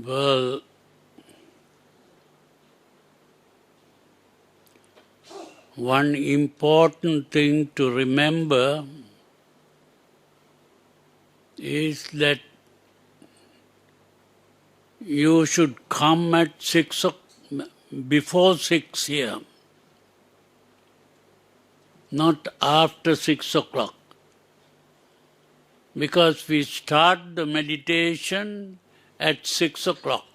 Well, one important thing to remember is that you should come at before 6 here, not after 6 o'clock. Because we start the meditation at 6 o'clock.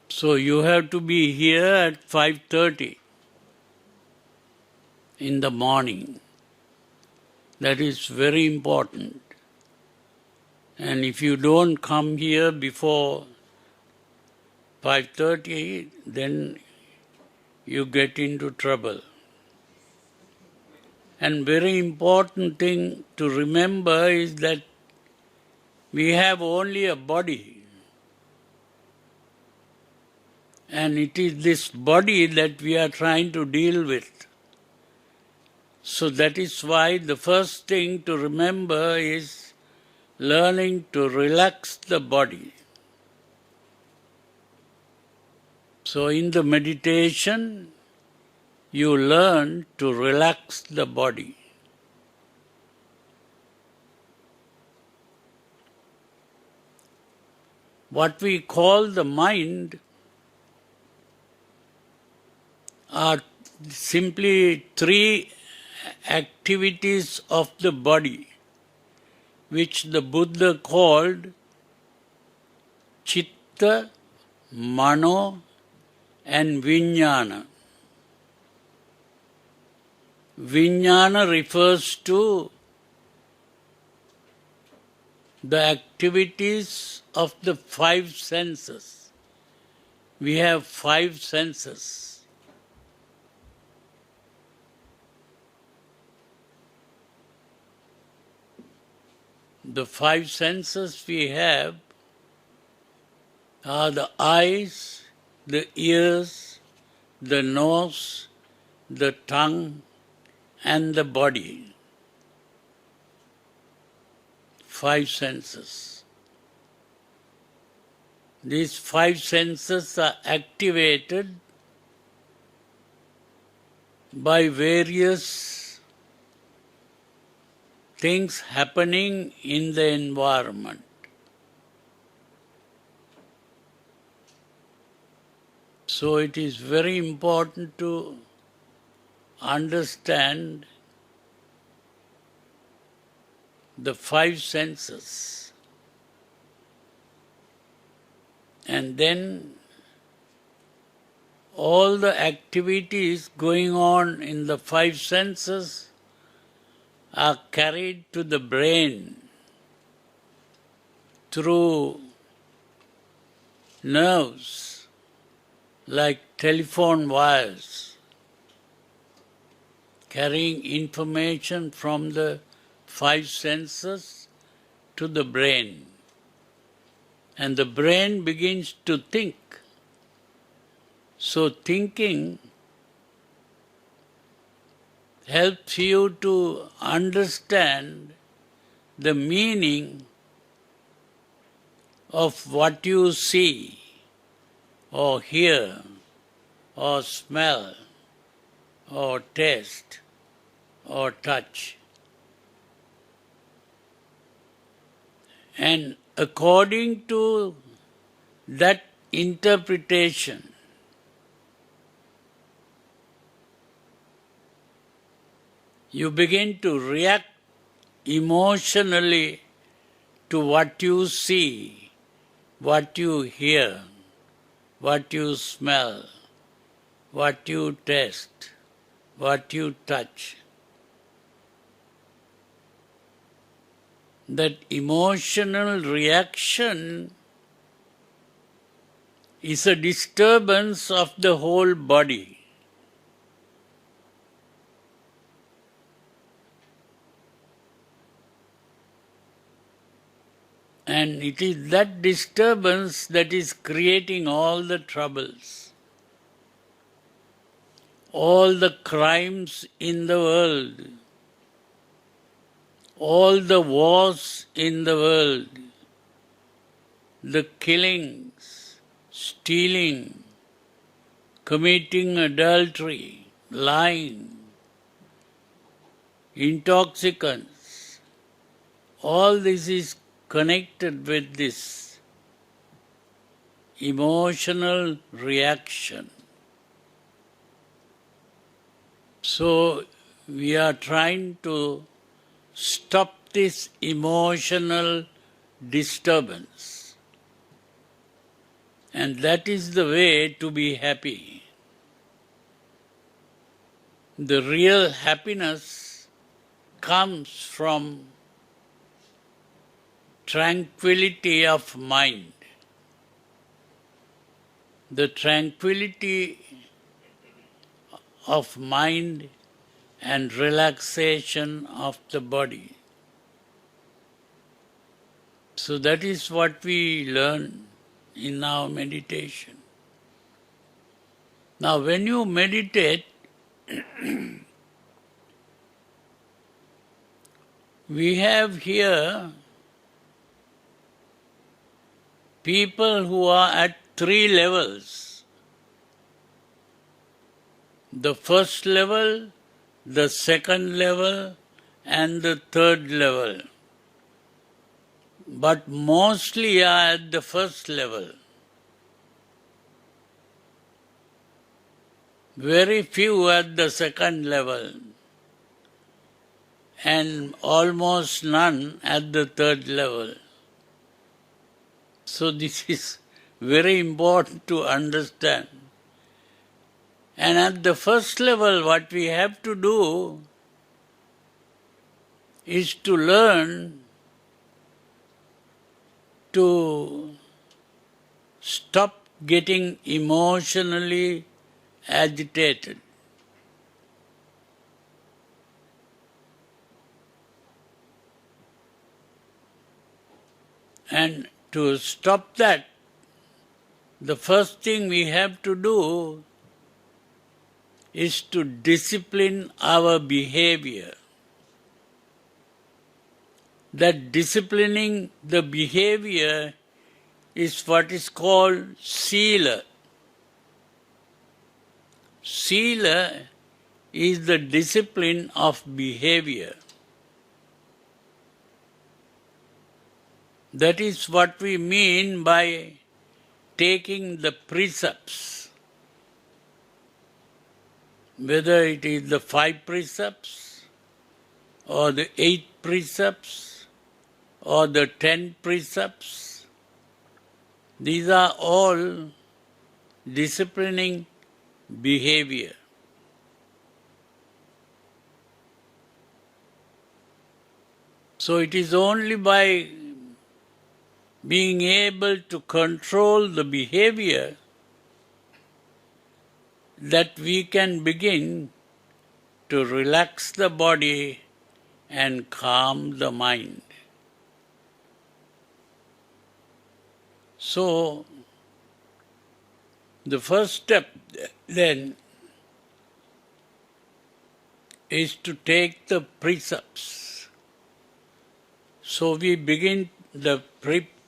So you have to be here at 5:30 in the morning. That is very important. And if you don't come here before 5:30, then you get into trouble. And very important thing to remember is that we have only a body. And it is this body that we are trying to deal with. So that is why the first thing to remember is learning to relax the body. So in the meditation, you learn to relax the body. What we call the mind are simply three activities of the body, which the Buddha called Chitta, Mano and Vijnana. Vijnana refers to the activities of the five senses. We have five senses. The five senses we have are the eyes, the ears, the nose, the tongue, and the body. Five senses. These five senses are activated by various things happening in the environment. So it is very important to understand the five senses. And then all the activities going on in the five senses are carried to the brain through nerves like telephone wires, carrying information from the five senses to the brain. And the brain begins to think. So thinking helps you to understand the meaning of what you see or hear or smell or taste or touch. And according to that interpretation, you begin to react emotionally to what you see, what you hear, what you smell, what you taste, what you touch. That emotional reaction is a disturbance of the whole body. And it is that disturbance that is creating all the troubles, all the crimes in the world, all the wars in the world, the killings, stealing, committing adultery, lying, intoxicants, all this is connected with this emotional reaction. So we are trying to stop this emotional disturbance. And that is the way to be happy. The real happiness comes from tranquility of mind. The tranquility of mind and relaxation of the body. So that is what we learn in our meditation. Now when you meditate, we have here people who are at 3 levels. The first level, the second level, and the third level. But mostly are at the first level. Very few at the second level, and almost none at the third level. So this is very important to understand. And at the first level, what we have to do is to learn to stop getting emotionally agitated. And to stop that, the first thing we have to do is to discipline our behavior. That disciplining the behavior is what is called sila. Sila is the discipline of behavior. That is what we mean by taking the precepts. Whether it is the 5 precepts, or the 8 precepts, or the 10 precepts, these are all disciplining behavior. So it is only by being able to control the behavior that we can begin to relax the body and calm the mind. So, the first step then is to take the precepts. So we begin the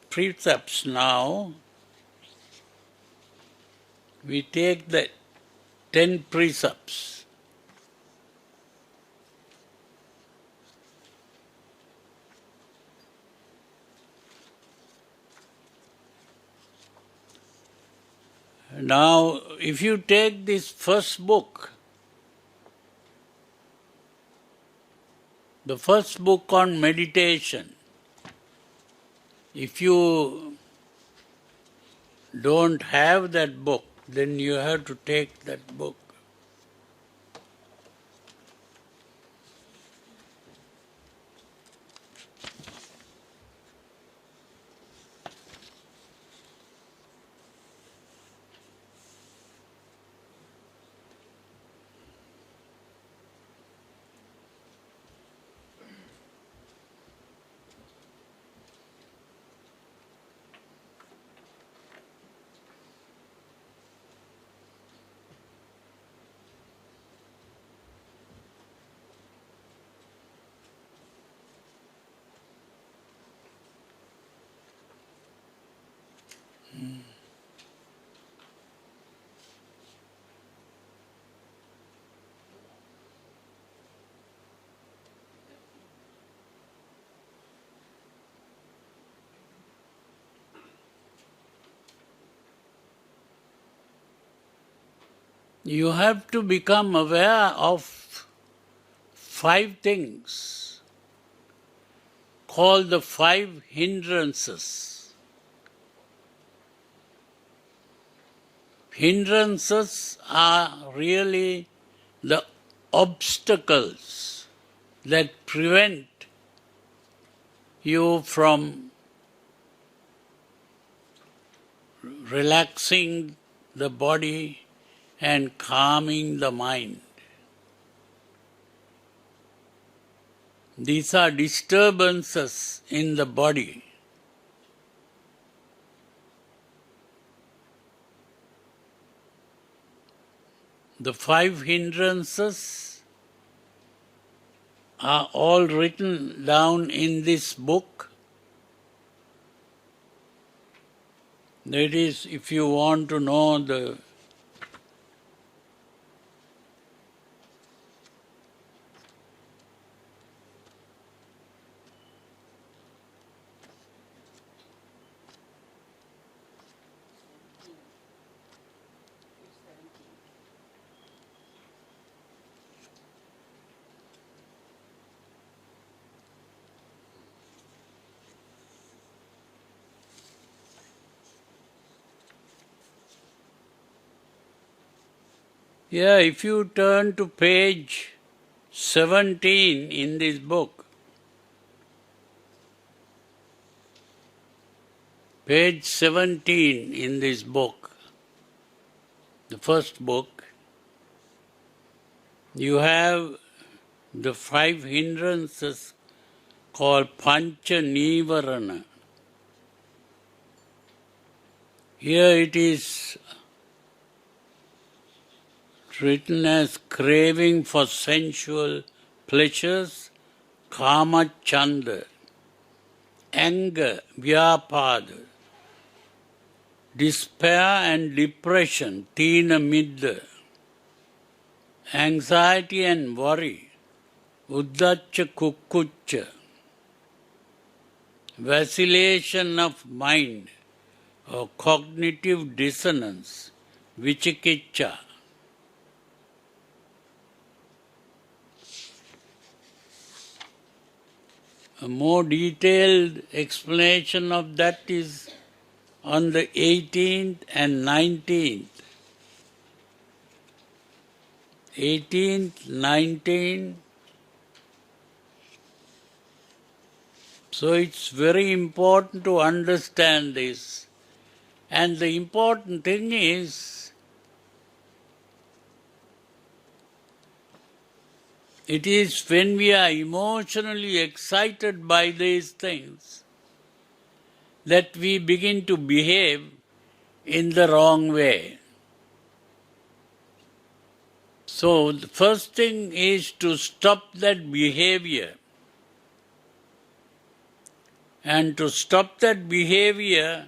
precepts now. We take the 10 precepts. Now, if you take this first book, the first book on meditation, if you don't have that book, then you have to take that book. You have to become aware of 5 things called the 5 hindrances. Hindrances are really the obstacles that prevent you from relaxing the body and calming the mind. These are disturbances in the body. The 5 hindrances are all written down in this book. That is, if you want to know the if you turn to page 17 in this book, page 17 in this book, the first book, you have the 5 hindrances called Pancha Nivarana. Here it is written as craving for sensual pleasures, kama chanda, anger, vyapada, despair and depression, tina midda, anxiety and worry, uddacha kukkucha, vacillation of mind or cognitive dissonance, vichikiccha. A more detailed explanation of that is on the 18th and 19th. 18th, 19th. So it's very important to understand this. And the important thing is, it is when we are emotionally excited by these things that we begin to behave in the wrong way. So the first thing is to stop that behavior. And to stop that behavior,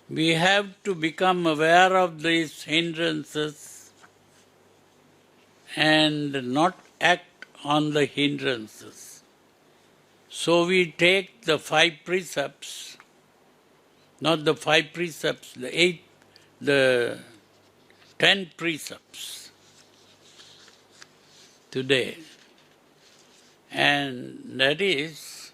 we have to become aware of these hindrances and not act on the hindrances. So we take the 5 precepts, not the 5 precepts, the 10 precepts today. And that is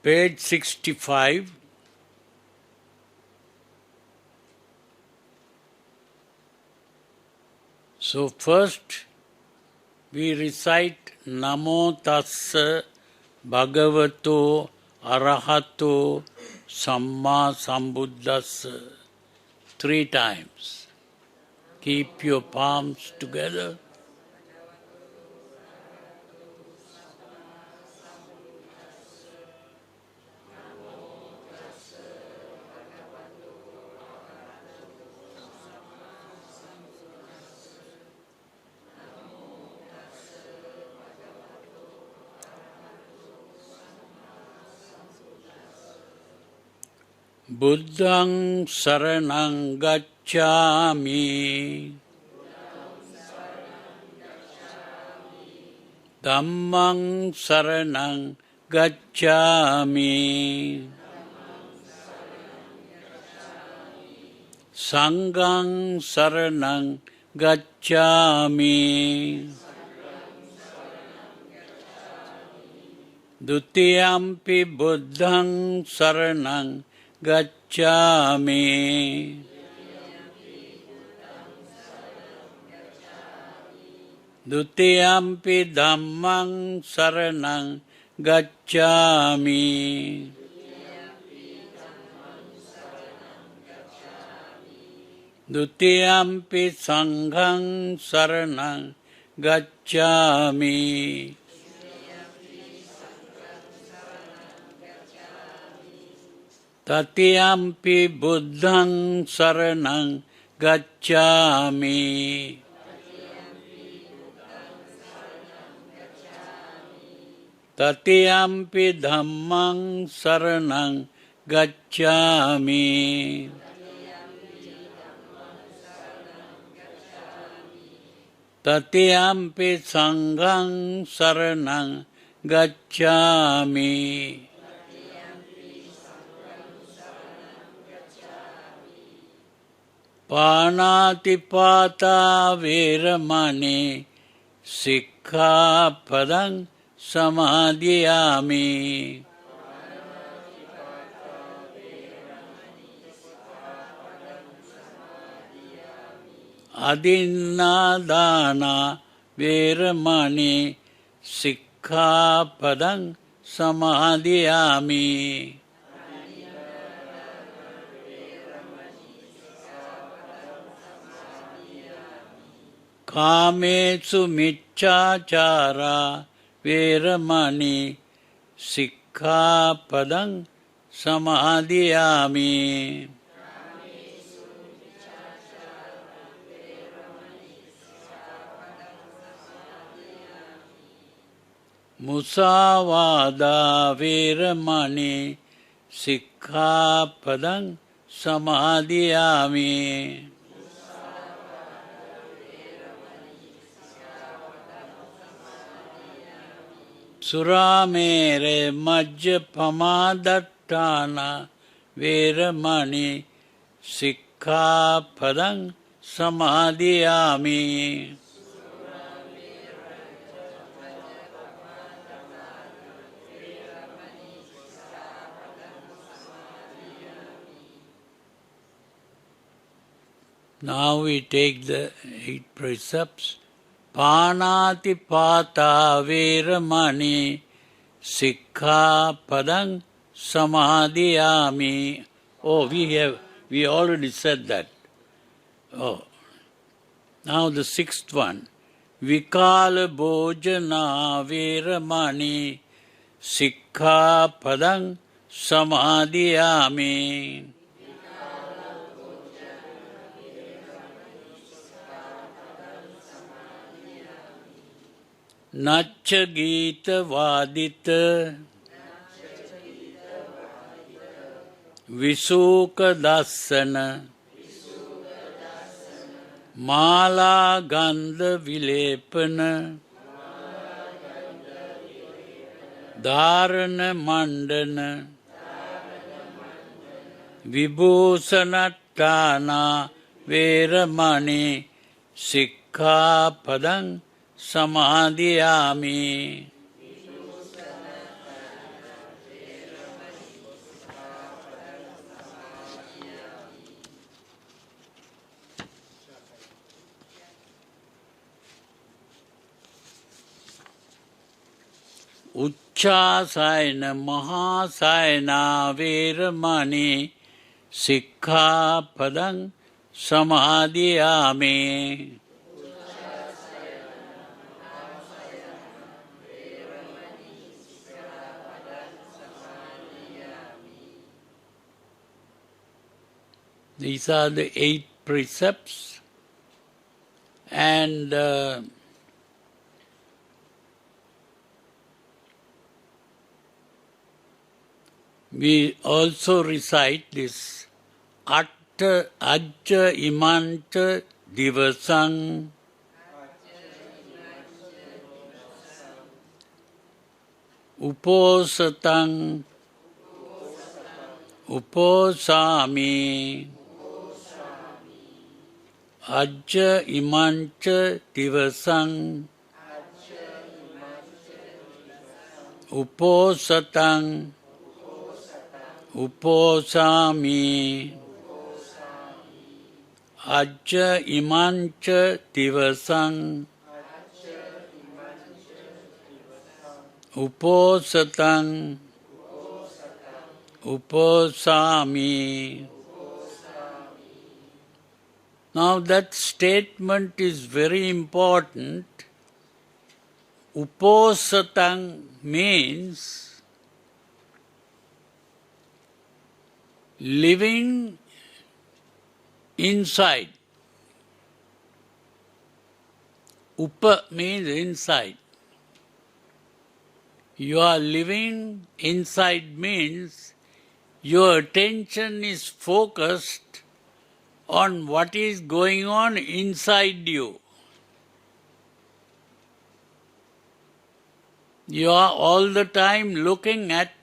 page 65. So first we recite Namo Tassa Bhagavato Arahato Samma Sambuddhassa 3 times. Keep your palms together. Buddhang saranang gacchami, Dhammang saranang gacchami. Sanghang saranang gacchami. Dutiyampi buddhang saranang gacchami. Dutiyampi dhammang saranang gacchami. Dutiyampi sanghang saranang gacchami. Tatiyampi buddhang saranang gacchami. Tatiyampi dhammang saranang gacchami. Tatiyampi sanghang saranang gacchami. Panatipata veramani sikkhapadang samadhiyami. Adinnadana veramani sikkhapadang samadhiyami. Kamesu micchācara veramani sikkhapadang samadhiyami. Musāvāda veramani sikkhapadang samadhiyami. Suramere majjapamadatthana veramani sikkhapadang samadhiyami. Now we take the 8 precepts. Panatipata veramani sikkhapadang samadhiyami. Oh, we already said that. Oh. Now the 6th one. Vikala bhojana veramani sikkhapadang samadhiyami. Nacha gita vadita visuka dasana mala gandha vilepana dharana mandana vibhusanattana veramani sikkhapadang samadhiyami. Uchchāsayana mahāsayana veramani sikkhapadang samadhiyami. These are the 8 precepts, and we also recite this Ajja imanta divasang Uposatang uposami ajja imancha divasang uposatang uposami ajja imancha divasang uposatang uposami. Now that statement is very important. Uposatang means living inside. Upa means inside. You are living inside means your attention is focused on what is going on inside you. You are all the time looking at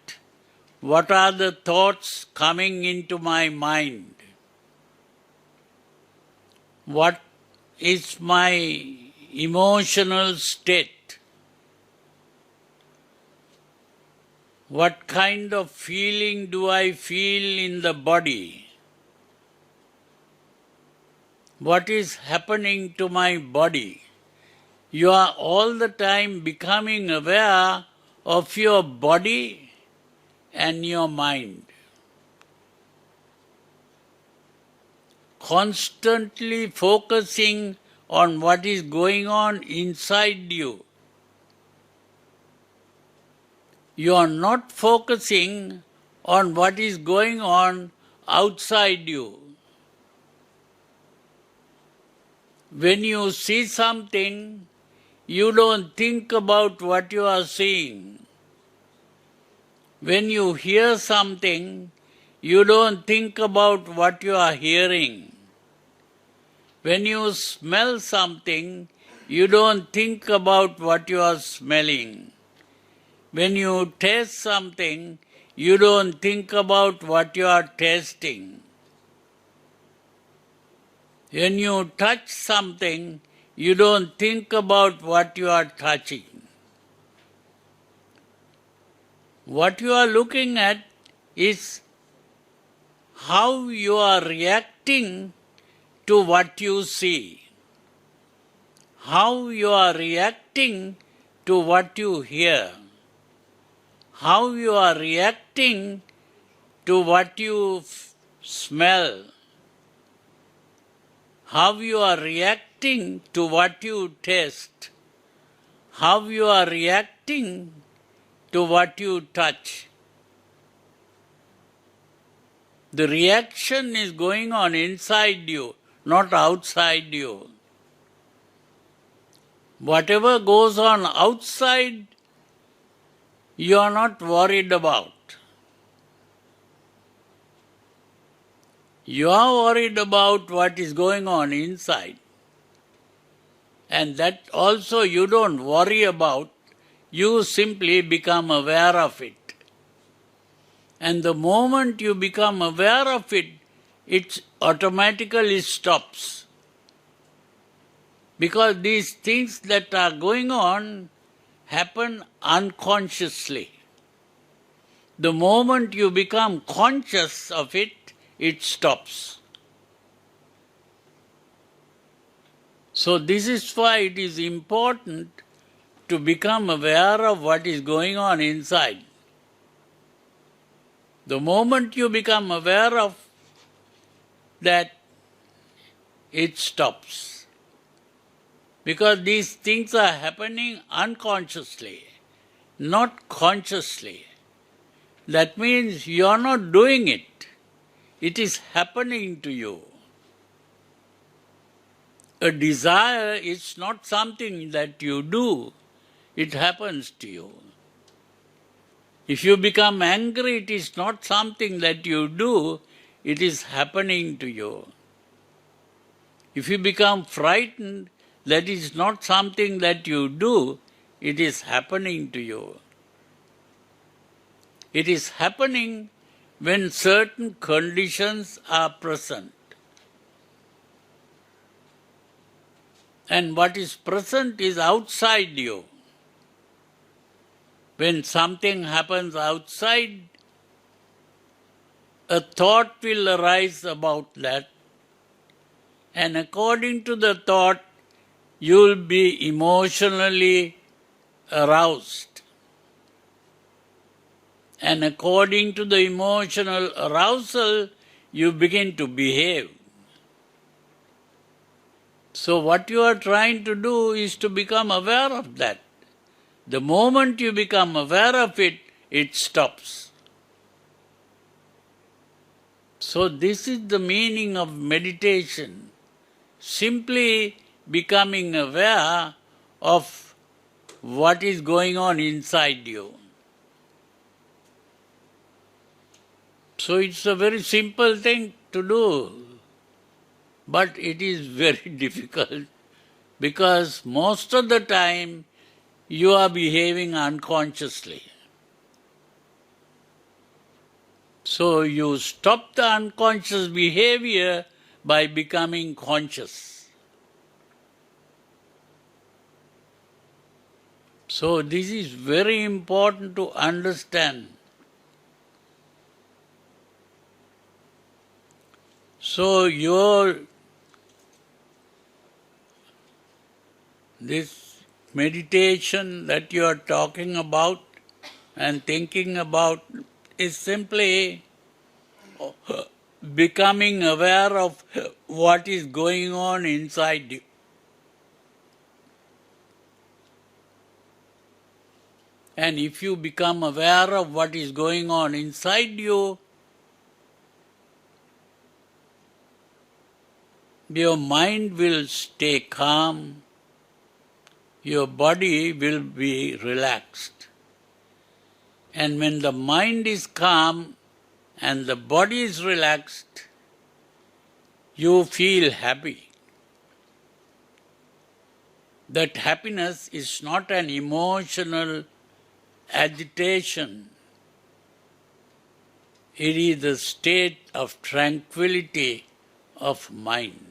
what are the thoughts coming into my mind. What is my emotional state? What kind of feeling do I feel in the body? What is happening to my body? You are all the time becoming aware of your body and your mind. Constantly focusing on what is going on inside you. You are not focusing on what is going on outside you. When you see something, you don't think about what you are seeing. When you hear something, you don't think about what you are hearing. When you smell something, you don't think about what you are smelling. When you taste something, you don't think about what you are tasting. When you touch something, you don't think about what you are touching. What you are looking at is how you are reacting to what you see. How you are reacting to what you hear. How you are reacting to what you smell. How you are reacting to what you taste. How you are reacting to what you touch. The reaction is going on inside you, not outside you. Whatever goes on outside, you are not worried about. You are worried about what is going on inside. And that also you don't worry about, you simply become aware of it. And the moment you become aware of it, it automatically stops. Because these things that are going on happen unconsciously. The moment you become conscious of it, it stops. So this is why it is important to become aware of what is going on inside. The moment you become aware of that, it stops. Because these things are happening unconsciously, not consciously. That means you are not doing it. It is happening to you. A desire is not something that you do, it happens to you. If you become angry, it is not something that you do, it is happening to you. If you become frightened, that is not something that you do, it is happening to you. It is happening when certain conditions are present. And what is present is outside you. When something happens outside, a thought will arise about that, and according to the thought, you will be emotionally aroused. And according to the emotional arousal, you begin to behave. So what you are trying to do is to become aware of that. The moment you become aware of it, it stops. So this is the meaning of meditation. Simply becoming aware of what is going on inside you. So it's a very simple thing to do, but it is very difficult because most of the time you are behaving unconsciously. So you stop the unconscious behavior by becoming conscious. So this is very important to understand. So this meditation that you are talking about and thinking about is simply becoming aware of what is going on inside you. And if you become aware of what is going on inside you, your mind will stay calm, your body will be relaxed. And when the mind is calm and the body is relaxed, you feel happy. That happiness is not an emotional agitation. It is a state of tranquility of mind.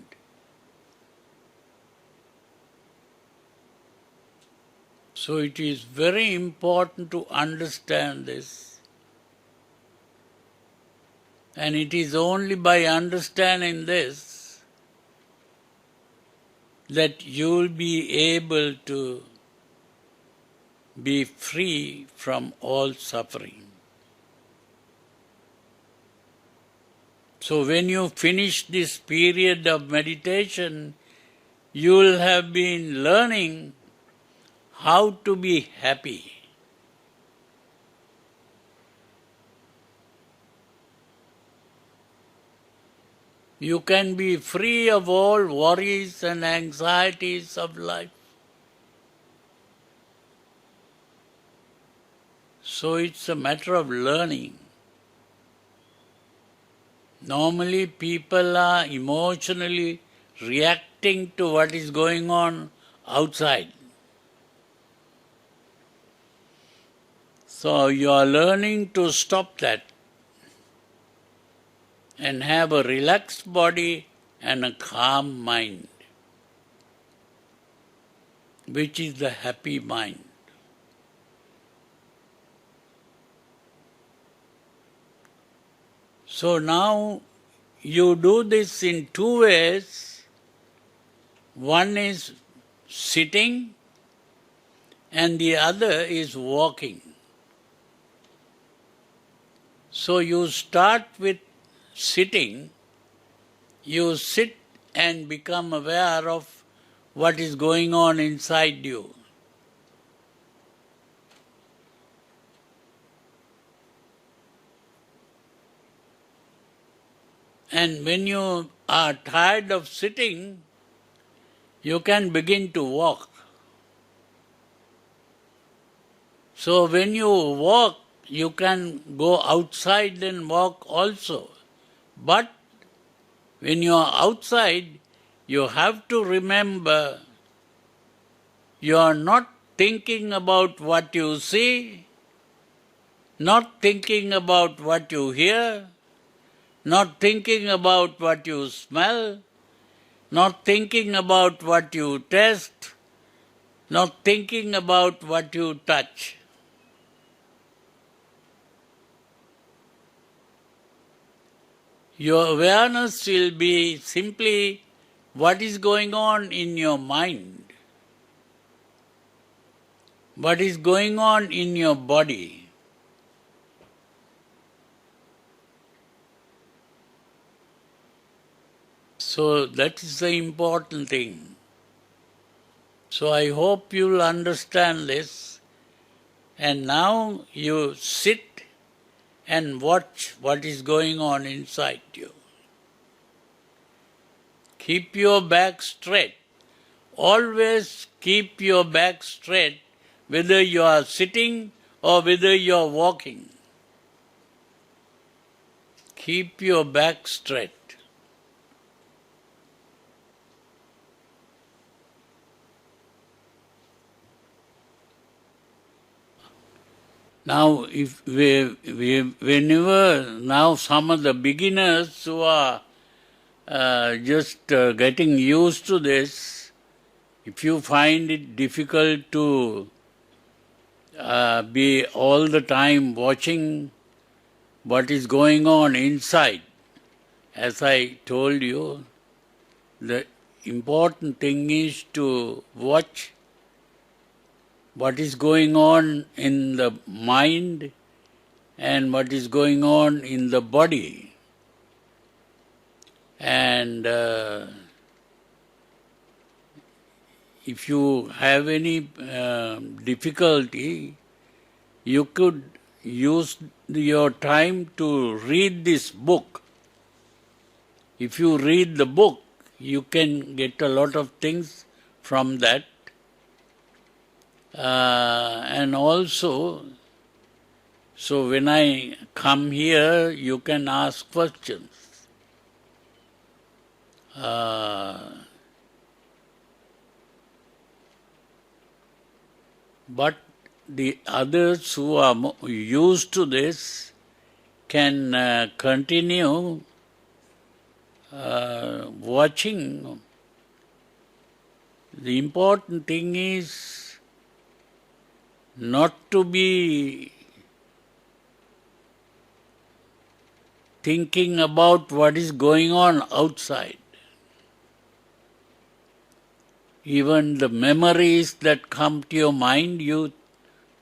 So it is very important to understand this. And it is only by understanding this that you will be able to be free from all suffering. So when you finish this period of meditation, you will have been learning how to be happy. You can be free of all worries and anxieties of life. So it's a matter of learning. Normally people are emotionally reacting to what is going on outside. So you are learning to stop that and have a relaxed body and a calm mind, which is the happy mind. So now you do this in two ways. One is sitting and the other is walking. So you start with sitting, you sit and become aware of what is going on inside you. And when you are tired of sitting, you can begin to walk. So when you walk, you can go outside and walk also. But when you are outside, you have to remember you are not thinking about what you see, Not thinking about what you hear, not thinking about what you smell, not thinking about what you taste, not thinking about what you touch. Your awareness will be simply what is going on in your mind, what is going on in your body. So that is the important thing. So I hope you will understand this. And now you sit and watch what is going on inside you. Keep your back straight. Always keep your back straight, whether you are sitting or whether you are walking. Keep your back straight. Now, whenever now some of the beginners who are just getting used to this, if you find it difficult to be all the time watching what is going on inside, as I told you, the important thing is to watch what is going on in the mind and what is going on in the body. And if you have any difficulty, you could use your time to read this book. If you read the book, you can get a lot of things from that. And also, so when I come here, you can ask questions. But the others who are used to this can continue watching. The important thing is not to be thinking about what is going on outside. Even the memories that come to your mind, you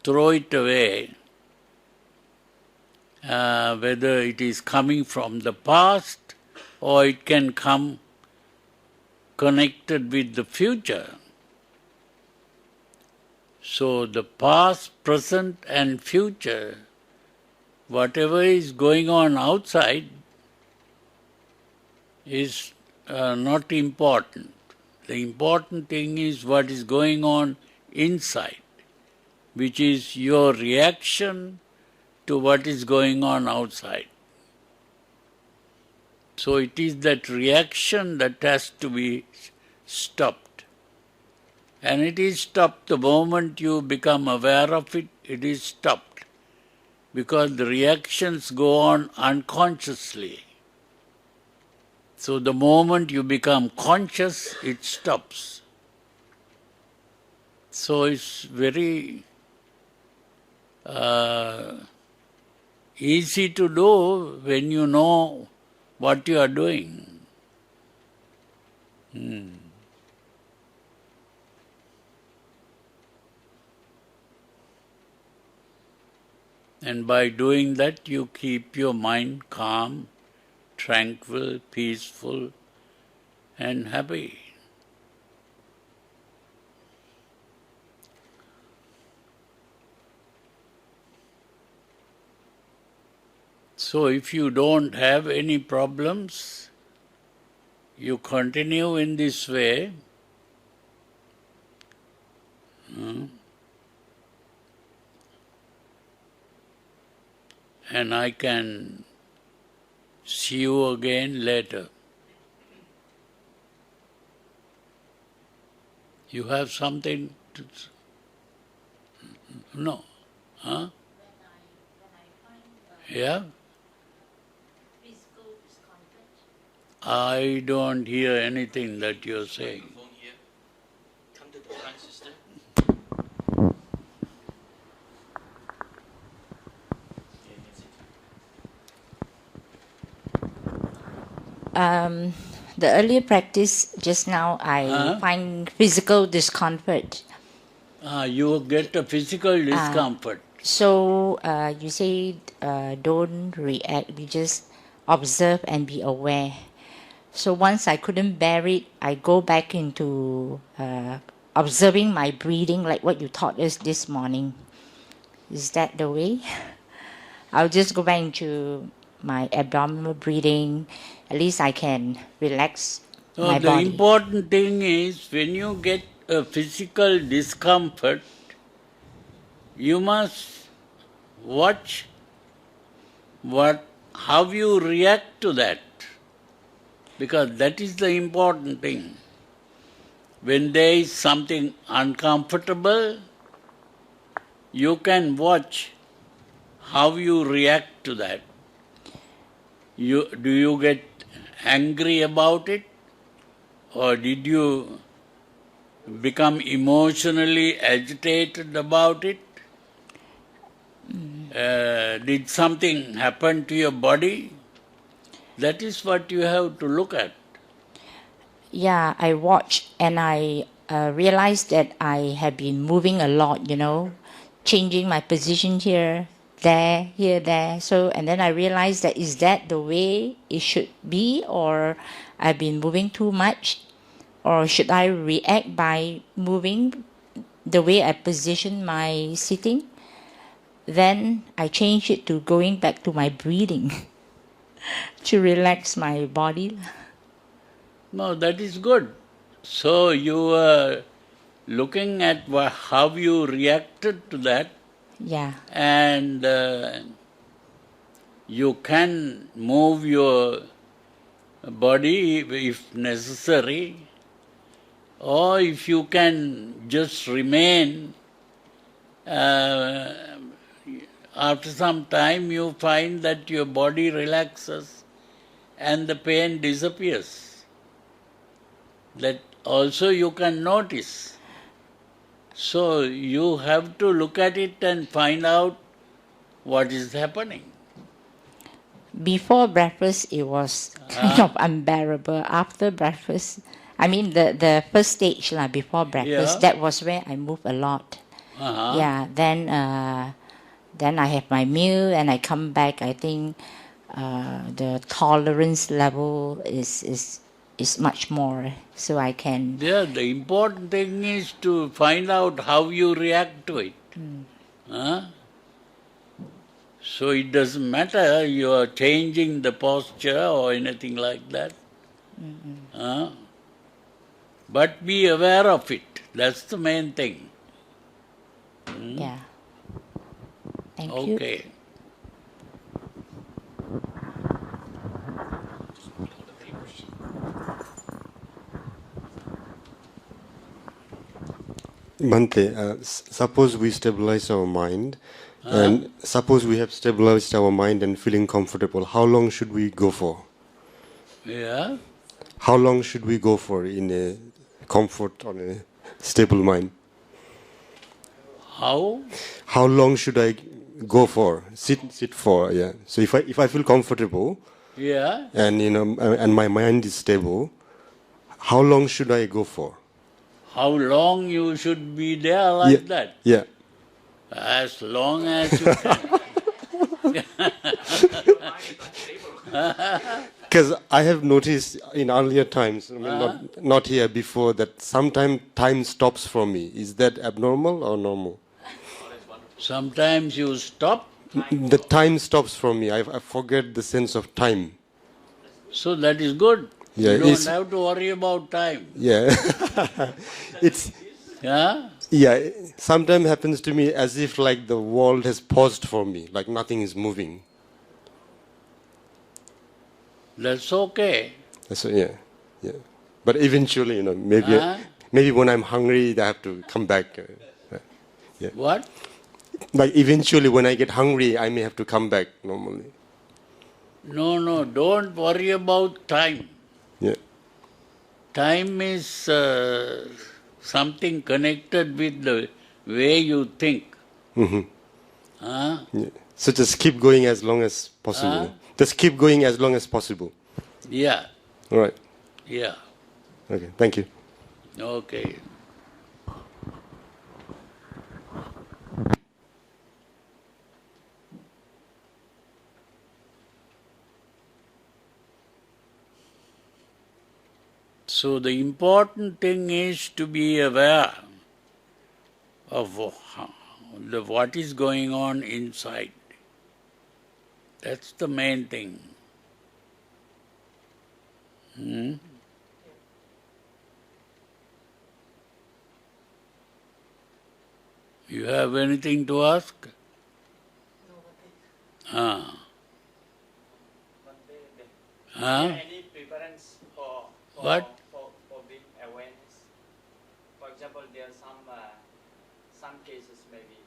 throw it away. Whether it is coming from the past or it can come connected with the future. So the past, present and future, whatever is going on outside is not important. The important thing is what is going on inside, which is your reaction to what is going on outside. So it is that reaction that has to be stopped. And it is stopped the moment you become aware of it, it is stopped. Because the reactions go on unconsciously. So the moment you become conscious, it stops. So it's very easy to do when you know what you are doing. And by doing that, you keep your mind calm, tranquil, peaceful, and happy. So if you don't have any problems, you continue in this way. And I can see you again later. You have something to... No. Huh? Yeah? I don't hear anything that you're saying. Come to the front, sister. The earlier practice just now, I find physical discomfort. You get a physical discomfort. So you say don't react, you just observe and be aware. So once I couldn't bear it, I go back into observing my breathing, like what you taught us this morning. Is that the way? I'll just go back into my abdominal breathing. At least I can relax my The body. important thing is when you get a physical discomfort, you must watch how you react to that. Because that is the important thing. When there is something uncomfortable, you can watch how you react to that. Do you get angry about it? Or did you become emotionally agitated about it? Did something happen to your body? That is what you have to look at. Yeah, I watched and I realized that I have been moving a lot, changing my position here, there. So, and then I realized that is that the way it should be, or I've been moving too much, or should I react by moving the way I position my sitting? Then I changed it to going back to my breathing to relax my body. No, that is good. So you were looking at how you reacted to that. Yeah. And you can move your body if necessary, or if you can just remain, after some time you find that your body relaxes and the pain disappears. That also you can notice. So you have to look at it and find out what is happening. Before breakfast, it was kind of unbearable. After breakfast, I mean the first stage before breakfast, that was where I moved a lot. Yeah, then I have my meal and I come back. I think the tolerance level is much more, so I can. Yeah, the important thing is to find out how you react to it. So it doesn't matter you are changing the posture or anything like that. But be aware of it. That's the main thing. Yeah. Thank you. Okay. Bhante, suppose we stabilize our mind, and suppose we have stabilized our mind and feeling comfortable, how long should we go for? Yeah. How long should we go for in a comfort or a stable mind? How? How long should I go for? Sit for, yeah. So if I feel comfortable, Yeah. and and my mind is stable, how long should I go for? How long you should be there like that? Yeah. As long as you can. Because I have noticed in earlier times, not here before, that sometimes time stops for me. Is that abnormal or normal? Sometimes you stop. The time stops for me. I forget the sense of time. So that is good. Yeah, you don't have to worry about time. Yeah. It's. Yeah? Yeah, sometimes happens to me as if like the world has paused for me, like nothing is moving. That's okay. So yeah. But eventually, maybe when I'm hungry, I have to come back. Yeah. What? Like eventually when I get hungry, I may have to come back normally. No, don't worry about time. Yeah. Time is something connected with the way you think. Huh? Yeah. So just keep going as long as possible. Huh? Just keep going as long as possible. Yeah, All right. yeah. Okay. Thank you. Okay. So the important thing is to be aware of what is going on inside. That's the main thing. You have anything to ask? Ah. Huh? Any preference for What? for being awareness? For example, there are some cases maybe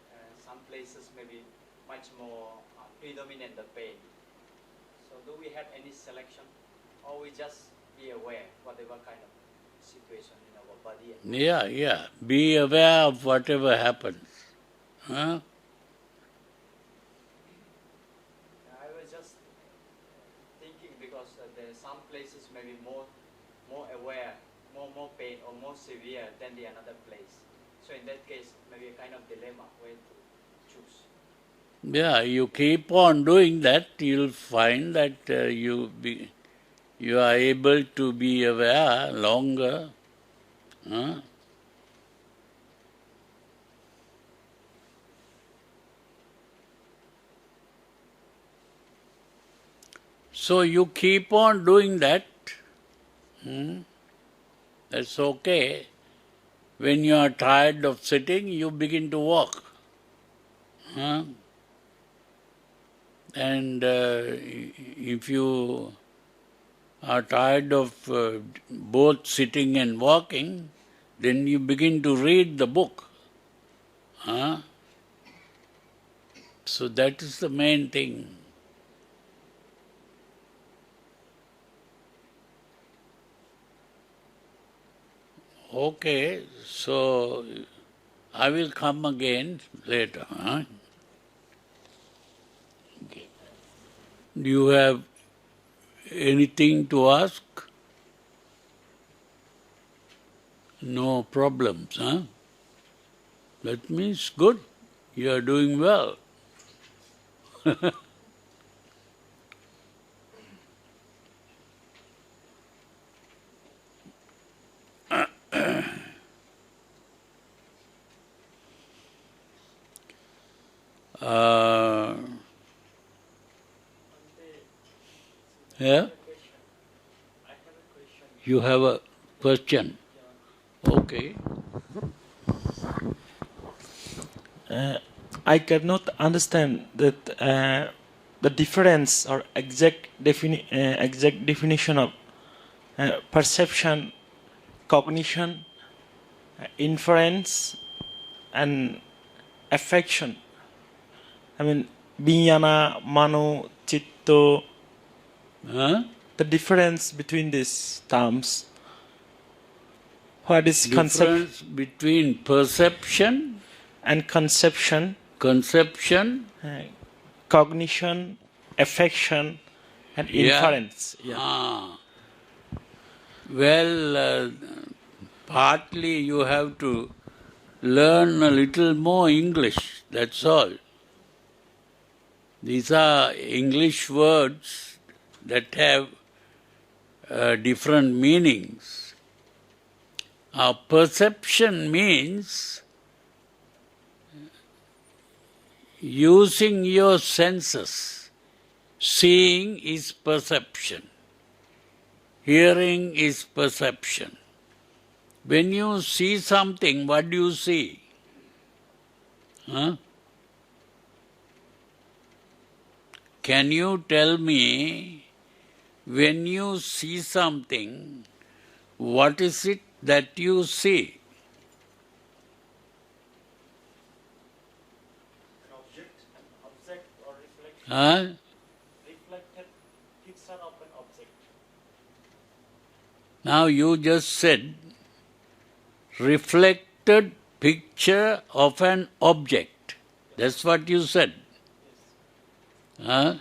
some places maybe much more predominant the pain. So do we have any selection, or we just be aware whatever kind of situation in our body? Yeah. Be aware of whatever happens. Huh? I was just thinking because there are some places maybe more aware, more pain or more severe than the another place. So in that case, maybe a kind of dilemma where to choose. Yeah, you keep on doing that, you'll find that you are able to be aware longer. Huh? So you keep on doing that. That's okay. When you are tired of sitting, you begin to walk. Huh? And if you are tired of both sitting and walking, then you begin to read the book. Huh? So that is the main thing. Okay, so I will come again later. Huh? Okay. Do you have anything to ask? No problems, huh? That means good. You are doing well. Yeah? You have a question? Okay. I cannot understand that the difference or exact definition of perception, cognition, inference, and affection. I mean, vijnana, mano, chitta. Huh? The difference between these terms. What is Difference between perception and conception, cognition, affection, and inference. Yeah. Well, partly you have to learn a little more English, that's all. These are English words that have different meanings. Perception means using your senses. Seeing is perception. Hearing is perception. When you see something, what do you see? Huh? Can you tell me, when you see something, what is it that you see? Huh? Reflected picture of an object. Now you just said reflected picture of an object. That's what you said. Huh?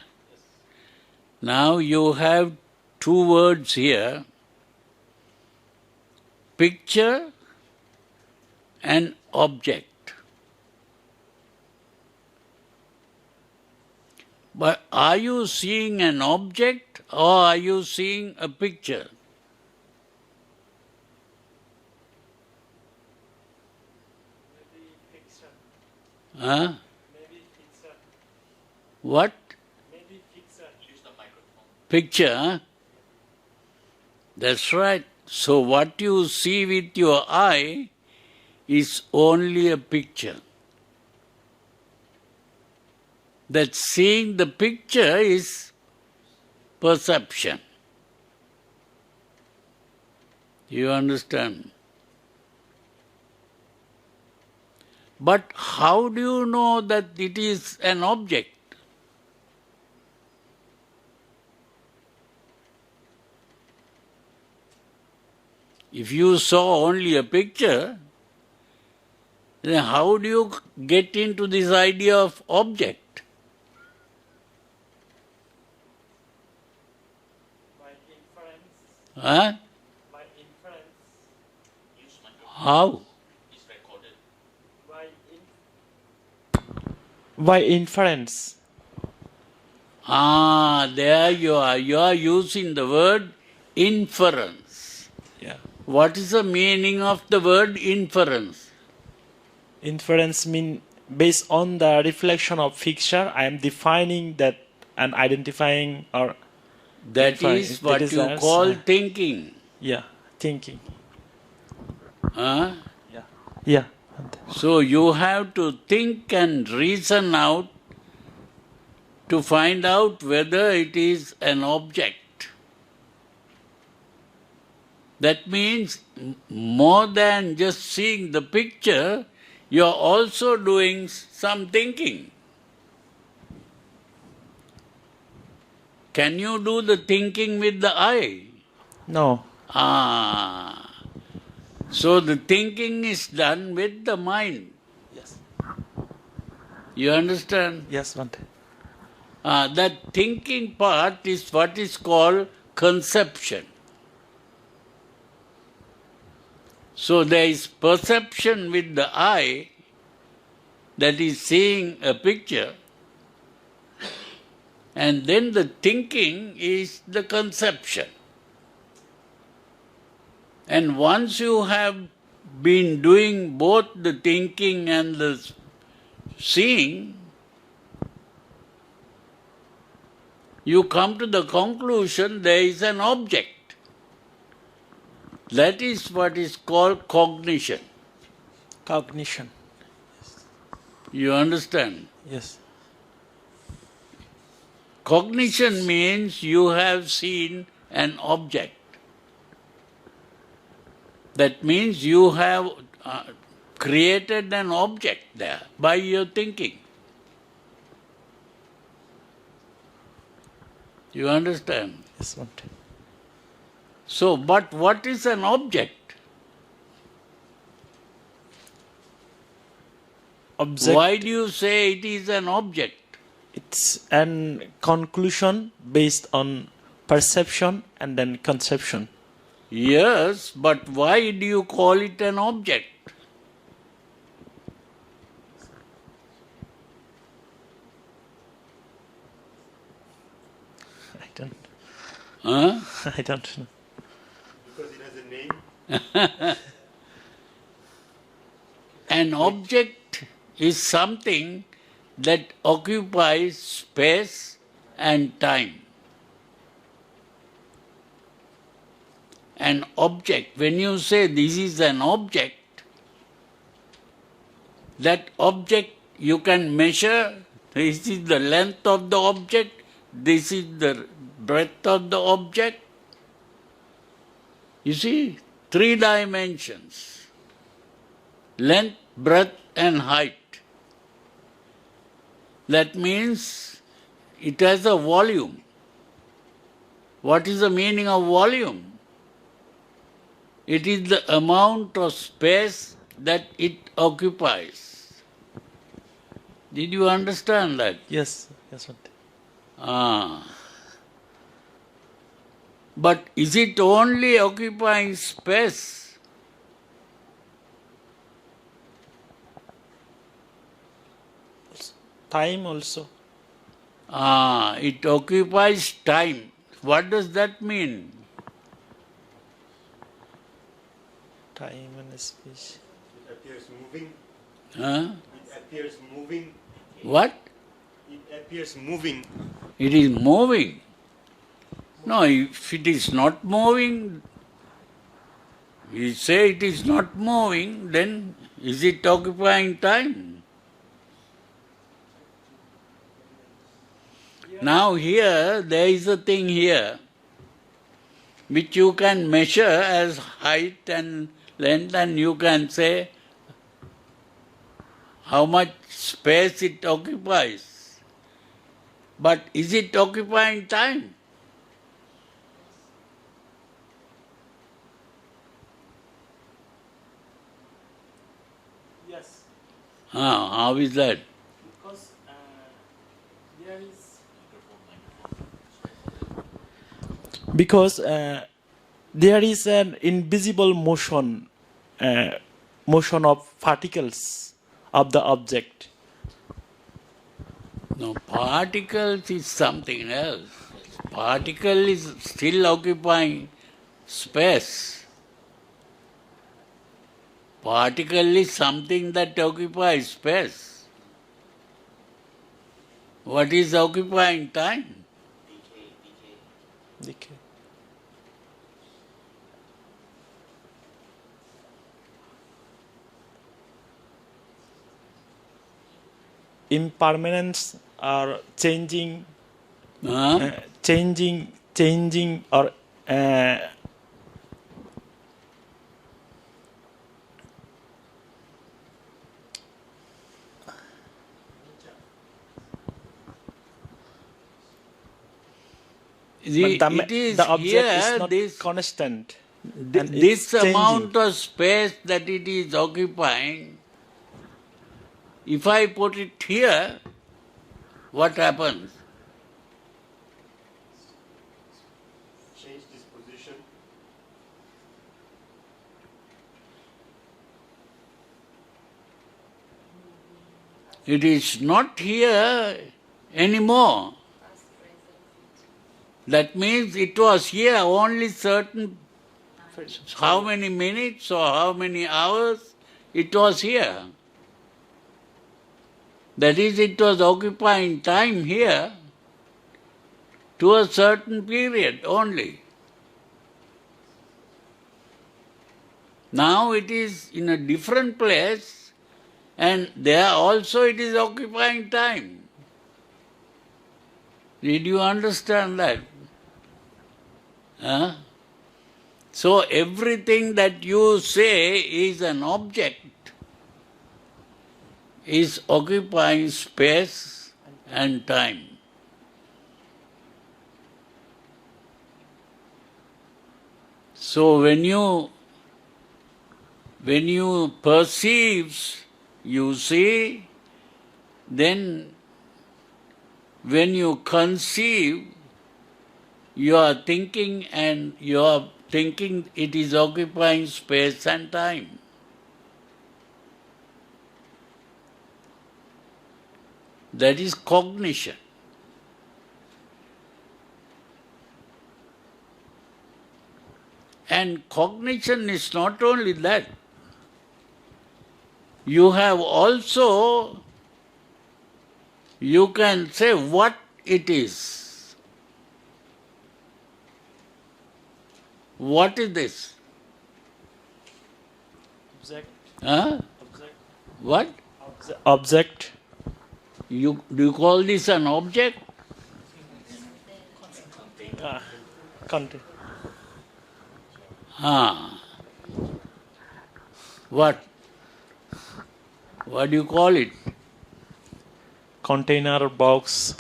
Now you have two words here, picture and object. But are you seeing an object or are you seeing a picture? Maybe picture. Huh? Maybe picture. What? Maybe picture. Use the microphone. Picture, huh? That's right. So what you see with your eye is only a picture. That seeing the picture is perception. You understand? But how do you know that it is an object? If you saw only a picture, then how do you get into this idea of object? By inference. Huh? By inference. How? By inference. There you are. You are using the word inference. Yeah. What is the meaning of the word inference? Inference mean based on the reflection of picture, I am defining that and identifying or That inferring. is what That is you ours, call thinking. yeah, thinking. Huh? Yeah. Yeah. So you have to think and reason out to find out whether it is an object. That means more than just seeing the picture, you are also doing some thinking. Can you do the thinking with the eye? No. So the thinking is done with the mind. Yes. You understand? Yes, Bhante. That thinking part is what is called conception. So there is perception with the eye, that is seeing a picture, and then the thinking is the conception. And once you have been doing both the thinking and the seeing, you come to the conclusion there is an object. That is what is called cognition. Cognition. You understand? Yes. Cognition means you have seen an object. That means you have created an object there by your thinking. You understand? Yes, Bhante. So, but what is an object? Object. Why do you say it is an object? It's an conclusion based on perception and then conception. Yes, but why do you call it an object? I don't. Huh? I don't know. Because it has a name. An object is something that occupies space and time. An object, when you say this is an object, that object you can measure, this is the length of the object, this is the breadth of the object. You see, 3 dimensions, length, breadth and height. That means it has a volume. What is the meaning of volume? It is the amount of space that it occupies. Did you understand that? Yes, yes, Bhante. Ah. But is it only occupying space? Time also. Ah, it occupies time. What does that mean? Time and space. It appears moving. Huh? It appears moving. What? It appears moving. It is moving. No, if it is not moving, you say it is not moving, then is it occupying time? Now here, there is a thing here which you can measure as height and length, and you can say how much space it occupies. But is it occupying time? Yes. How is that? Because there is. Because there is an invisible motion, motion of particles of the object. No, particles is something else. Particle is still occupying space. Particle is something that occupies space. What is occupying time? Decay. Impermanence or changing, Huh? changing or It is the object here, is not this, constant. and this it's amount changing. of space that it is occupying, if I put it here, what happens? Change this position. It is not here anymore. That means it was here only certain, how many minutes or how many hours it was here. That is, it was occupying time here to a certain period only. Now it is in a different place, and there also it is occupying time. Did you understand that? Huh? So everything that you say is an object is occupying space and time. So when you perceive, you see, then when you conceive, you are thinking, and you are thinking it is occupying space and time. That is cognition. And cognition is not only that. You have also, you can say what it is. What is this? Object. Huh? Object. What? Object. Do you call this an object? Content. What? What do you call it? Container, box,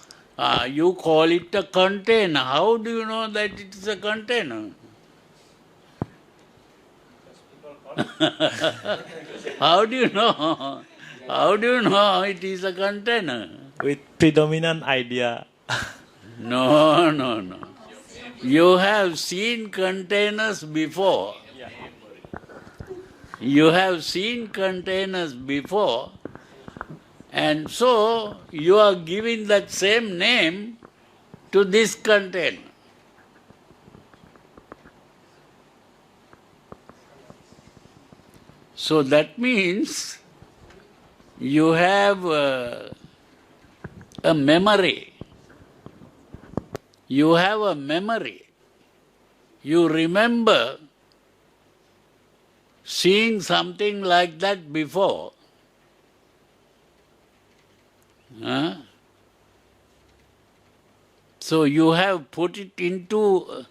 You call it a container. How do you know that it is a container? How do you know? How do you know it is a container? With predominant idea. No, no, no. You have seen containers before. You have seen containers before, and so you are giving that same name to this container. So that means you have a memory. You have a memory. You remember seeing something like that before. So you have put it into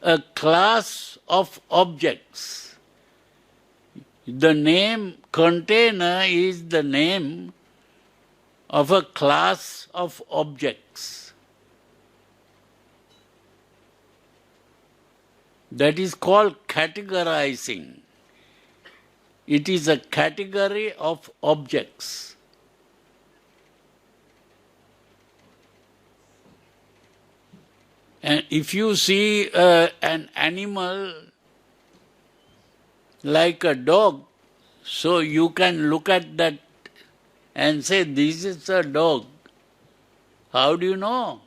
a class of objects. The name container is the name of a class of objects. That is called categorizing. It is a category of objects. And if you see an animal like a dog, so you can look at that and say, this is a dog. How do you know?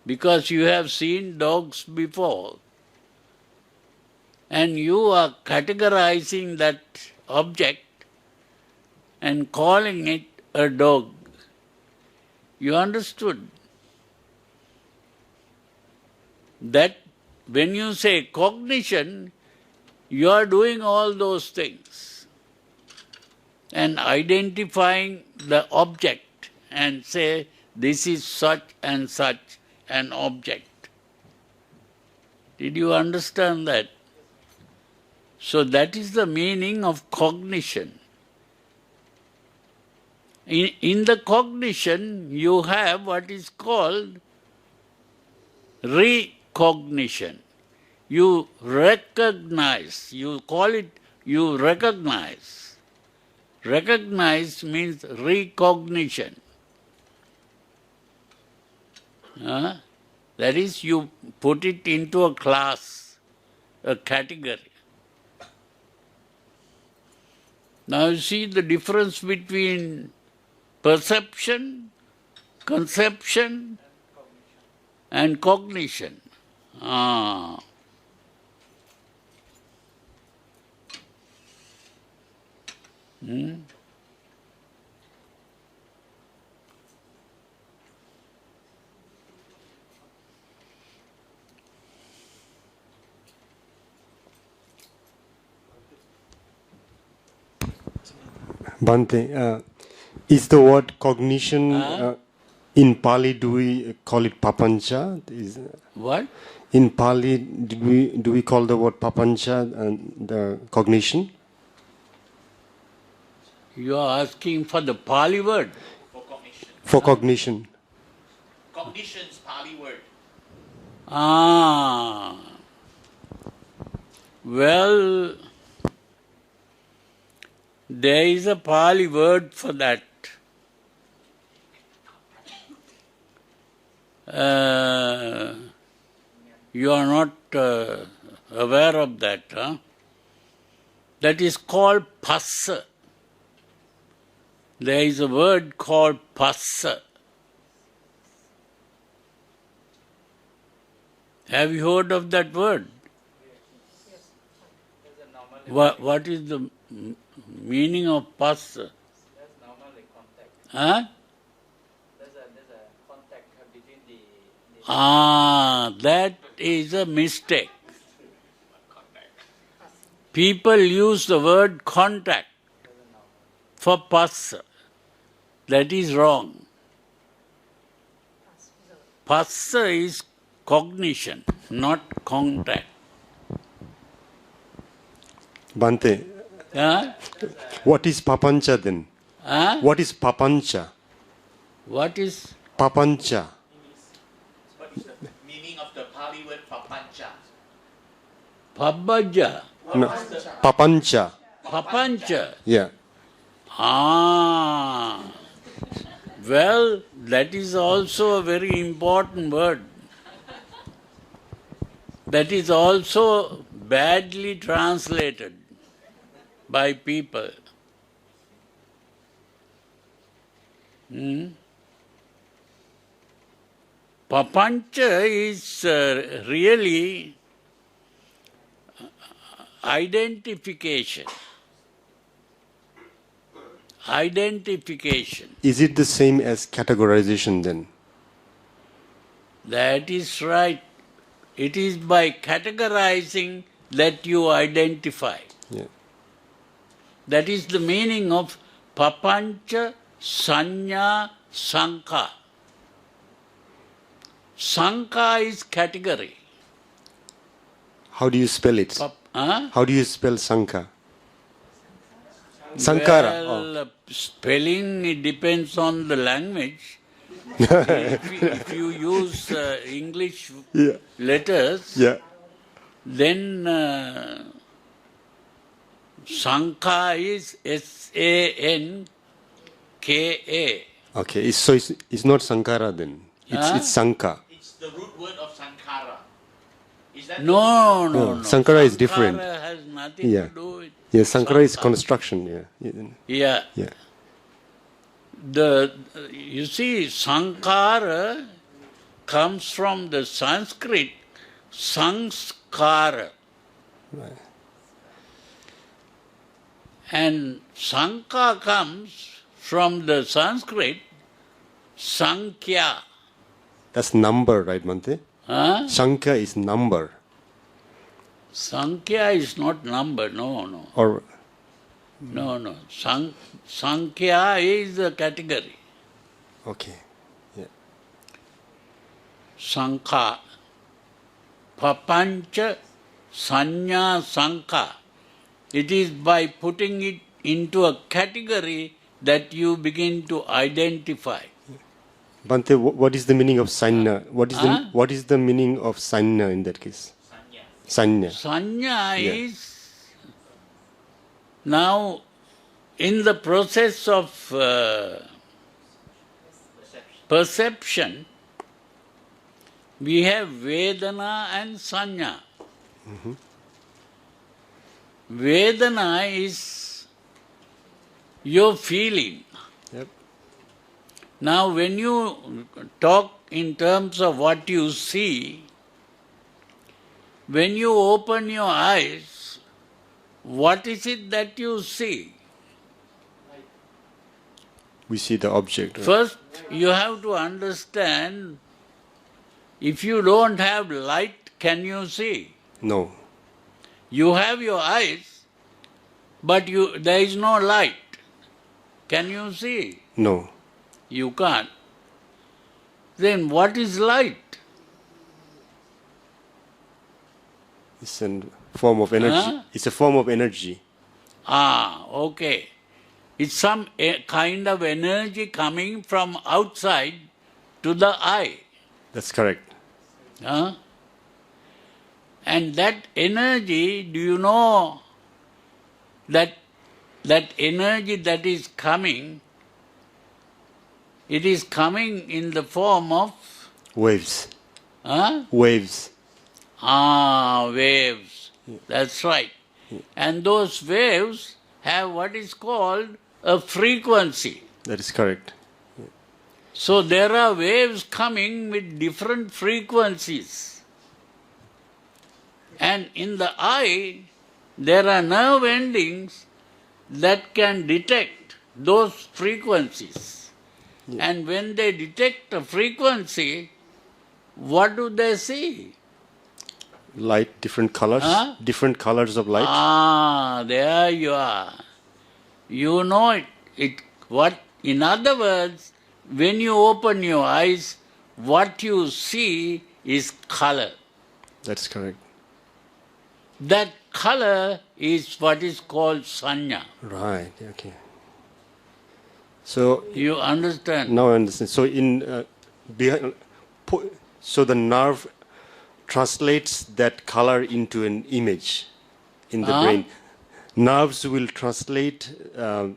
Because you have seen dogs before. And you are categorizing that object and calling it a dog. You understood? That when you say cognition, you are doing all those things and identifying the object and say, this is such and such an object. Did you understand that? So that is the meaning of cognition. In the cognition, you have what is called recognition. You recognize, you call it, you recognize. Recognize means recognition. That is, you put it into a class, a category. Now you see the difference between perception, conception, and cognition. Bhante, is the word cognition in Pali? Do we call it papancha? What? In Pali, do we call the word papancha and the cognition? You are asking for the Pali word? For cognition. For cognition. Cognition's Pali word. Well, there is a Pali word for that. You are not aware of that, huh? That is called phassa. There is a word called phassa. Have you heard of that word? What is the meaning of phassa? That's normally contact. Huh? There's a contact between the That is a mistake. People use the word contact for phassa. That is wrong. Phassa is cognition, not contact. Bhante, Huh? what is papancha then? Huh? What is papancha? What is Papancha. What is the meaning of the Pali word papancha? Pabbaja? No, Papancha. Papancha? Yeah. Ah, well, that is also a very important word. That is also badly translated by people. Papancha is really identification. Identification. Is it the same as categorization then? That is right. It is by categorizing that you identify. Yeah. That is the meaning of papancha sanya sankha. Sankha is category. How do you spell it? How do you spell Sankha? Sankara. Well, spelling, it depends on the language. if you use English Yeah. letters, Yeah. then Sankha is S-A-N-K-A. Okay. So it's not Sankara then. It's Sankha. It's the root word of Sankara. Is that No. Sankara is different. Sankara has nothing Yeah. to do with Yeah. Sankara is Sankha. construction. Yeah. Yeah. Yeah. You see, Sankara comes from the Sanskrit Sanskara. Right. And Sankha comes from the Sanskrit Sankhya. That's number, right, Bhante? Huh? Sankhya is number. Sankhya is not number, no. Or No. Sankhya is a category. okay. Yeah. Sankha. Papancha sanya sankha. It is by putting it into a category that you begin to identify. Bhante, what is the meaning of sanya? What is the meaning of sanya in that case? Sanya. Sanya Yeah. is now in the process of perception, we have Vedana and Sanya. Vedana is your feeling. Yep. Now when you talk in terms of what you see, when you open your eyes, what is it that you see? We see the object. Right? First, you have to understand, if you don't have light, can you see? No. You have your eyes, but there is no light. Can you see? No. You can't. Then what is light? It's a form of energy. Huh? It's a form of energy. Okay. It's some kind of energy coming from outside to the eye. That's correct. Huh? And that energy, do you know that energy that is coming, it is coming in the form of Waves. waves. Waves. That's right. And those waves have what is called a frequency. That is correct. So there are waves coming with different frequencies. And in the eye, there are nerve endings that can detect those frequencies. And when they detect a frequency, what do they see? Light, different colors. Huh? Different colors of light. There you are. You know it. In other words, when you open your eyes, what you see is color. That's correct. That color is what is called sanya. Right. Okay. So You understand? now I understand. So so the nerve translates that color into an image in the brain. Nerves will translate. The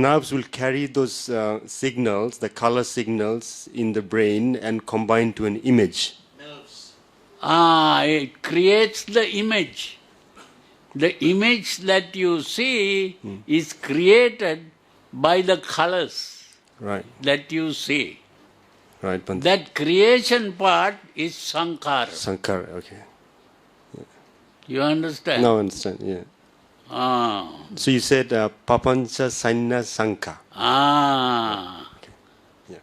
nerves will carry those signals, the color signals in the brain, and combine to an image. Nerves. It creates the image. The image that you see is created by the colors Right. that you see. Right. Bhante. That creation part is sankhara. Sankara. Okay. You understand? Now I understand. Yeah. So you said papancha sanya sanka. Yeah.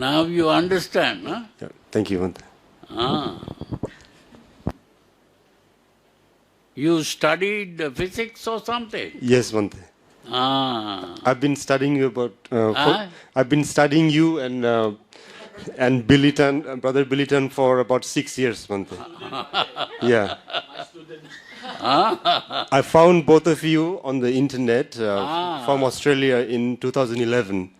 Now you understand, huh? Yeah. Thank you, Bhante. You studied physics or something? Yes, Bhante. I've been studying you about. I've been studying you and Bilitan, Brother Bilitan, for about 6 years, Bhante. Yeah. I found both of you on the internet from Australia in 2011.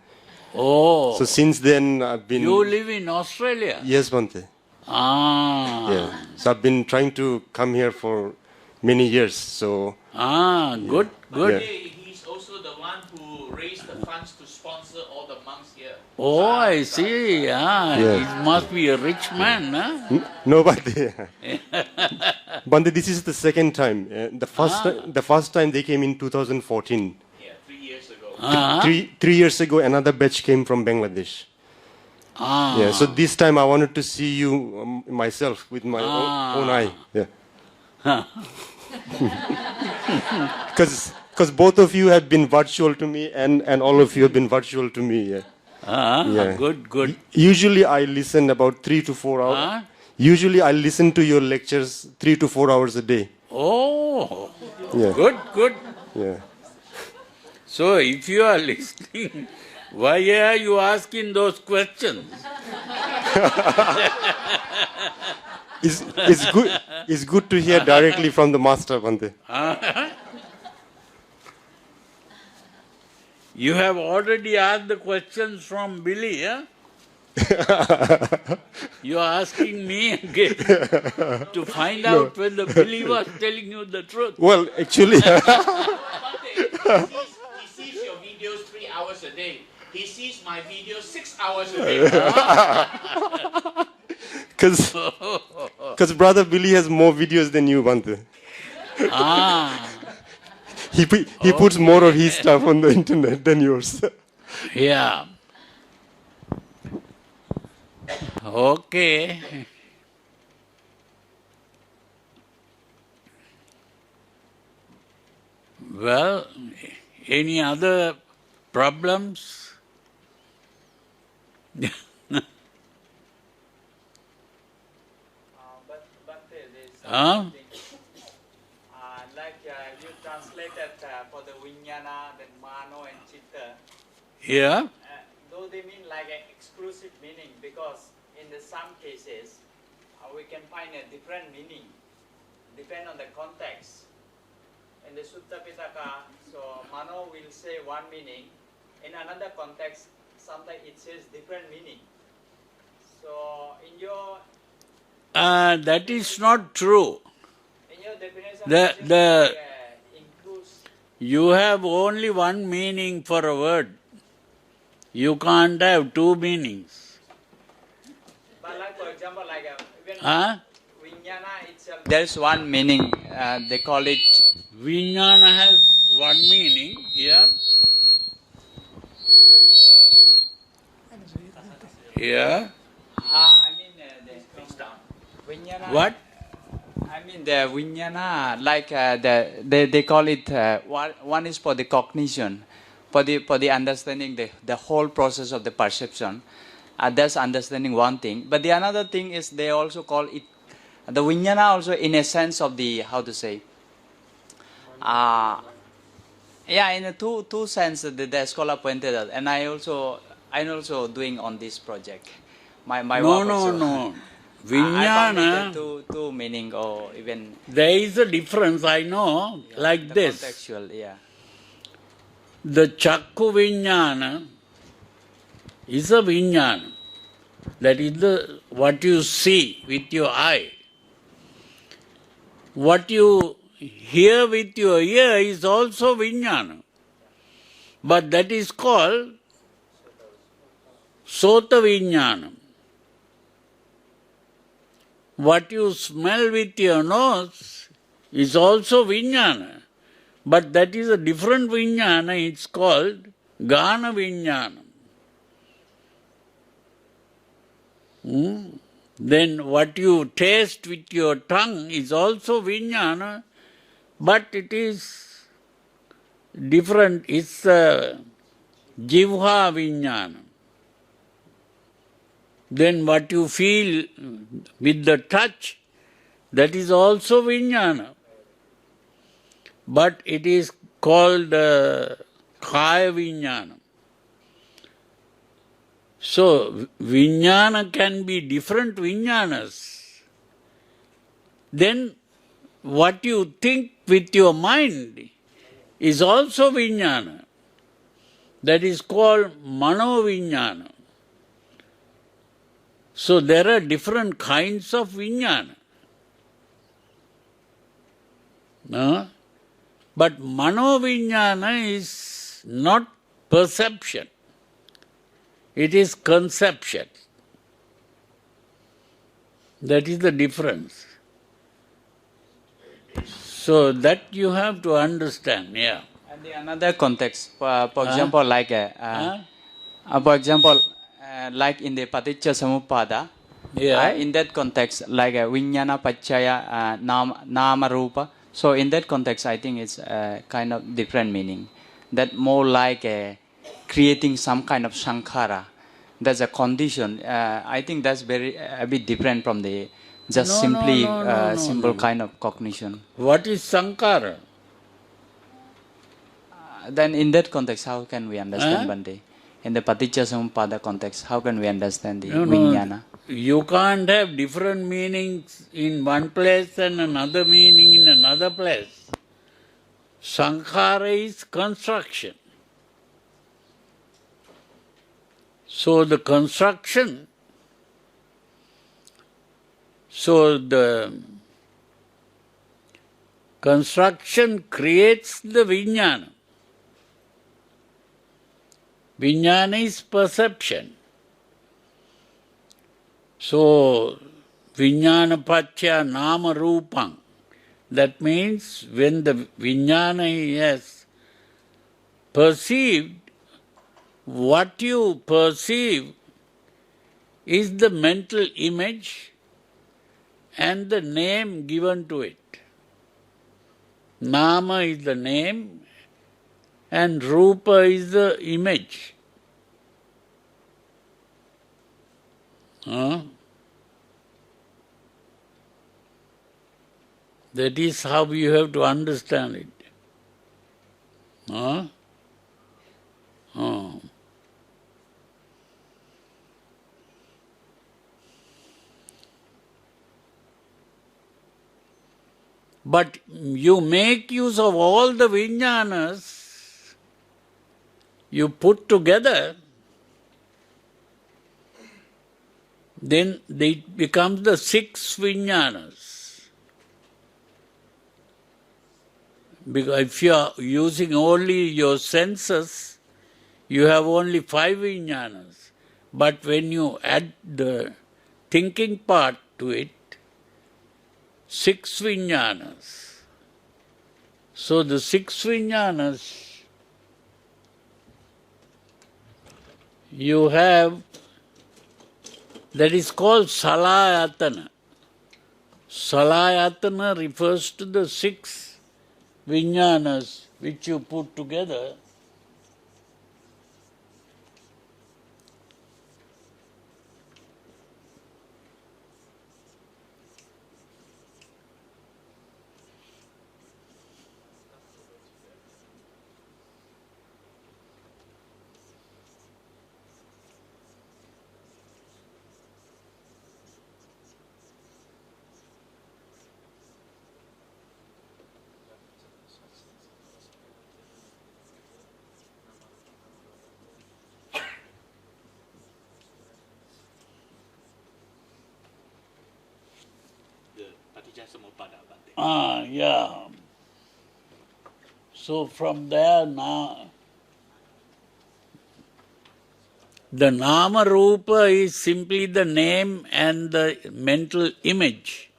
Oh. So since then I've been. You live in Australia? Yes, Bhante. Yeah. So I've been trying to come here for many years. So. Good, good. Yeah. He's also the one who raised the funds to sponsor all the monks here. Oh, I see. Yeah. He must be a rich man, huh? No, Bhante. Bhante, this is the second time. The first time they came in 2014. Yeah, 3 years ago. Three years ago, another batch came from Bangladesh. Yeah. So this time I wanted to see you myself with my own eye. Yeah. Because both of you have been virtual to me, and all of you have been virtual to me. Yeah. Yeah. Good, good. Usually I listen about 3 to 4 hours. Usually I listen to your lectures 3 to 4 hours a day. Oh, Yeah. good, good. Yeah. So if you are listening, why are you asking those questions? It's good to hear directly from the master, Bhante. You have already asked the questions from Billy, huh? You are asking me again to find out whether Billy was telling you the truth. Well, actually, Bhante, he sees your videos 3 hours a day. He sees my videos 6 hours a day. because Brother Billy has more videos than you, Bhante. He puts more of his stuff on the internet than yours. Yeah. Okay. Well, any other problems? But there's something, like you translated for the Vijnana, then Mano and Chitta. Yeah. Though they mean like an exclusive meaning, because in some cases we can find a different meaning, depend on the context. In the Sutta Pitaka, so Mano will say one meaning, in another context, sometimes it says different meaning. So in your That is not true. in your definition, The includes. You have only one meaning for a word. You can't have two meanings. But like for example, like even Vijnana itself, There's one meaning, they call it. Vijnana has one meaning, yeah. Yeah. I mean the Vijnana. What? I mean the Vijnana, like they call it. One is for the cognition, for the understanding the whole process of the perception. That's understanding one thing. But the another thing is they also call it the Vijnana also in a sense of the how to say. Yeah, in a two sense the scholar pointed out, and I'm also doing on this project. My work also. No. I found Vijnana, it two meaning or even there is a difference, I know, like the this. contextual, yeah. the Chakku Vijnana is a Vijnana. That is what you see with your eye. What you hear with your ear is also Vijnana. But that is called Sota Vijnana. What you smell with your nose is also Vijnana. But that is a different Vijnana, it's called Gana Vijnana. Then what you taste with your tongue is also Vijnana, but it is different. It's Jivha Vijnana. Then what you feel with the touch, that is also Vijnana. But it is called Kaya Vijnana. So, Vijnana can be different Vijnanas. Then, what you think with your mind is also Vijnana. That is called Mano Vijnana. So, there are different kinds of Vijnana. No? But Mano Vijnana is not perception. It is conception. That is the difference. So that you have to understand, yeah. And the another context, for example, like for example, like in the Paticca Samuppada, Yeah. in that context, like Vijnana Pachaya Nama Rupa. So in that context, I think it's kind of different meaning. That more like creating some kind of sankhara. That's a condition. I think that's a bit different from the just simple kind of cognition. What is sankhara? Then in that context, how can we understand Bhante? In the Paticca Samuppada context, how can we understand the Vijnana? You can't have different meanings in one place and another meaning in another place. Sankhara is construction. So the construction, creates the Vijnana. Vijnana is perception. So, Vijnana Pachya Nama Rupang. That means when the Vijnana is perceived, what you perceive is the mental image and the name given to it. Nama is the name and Rupa is the image. That is how you have to understand it. But you make use of all the Vijnanas, you put together, then it becomes the 6 Vijnanas. Because if you are using only your senses, you have only 5 Vijnanas. But when you add the thinking part to it, 6 Vijnanas. So the 6 Vijnanas, you have, that is called Salayatana. Salayatana refers to the 6 Vijnanas which you put together. Yeah. So from there now, the Nama Rupa is simply the name and the mental image.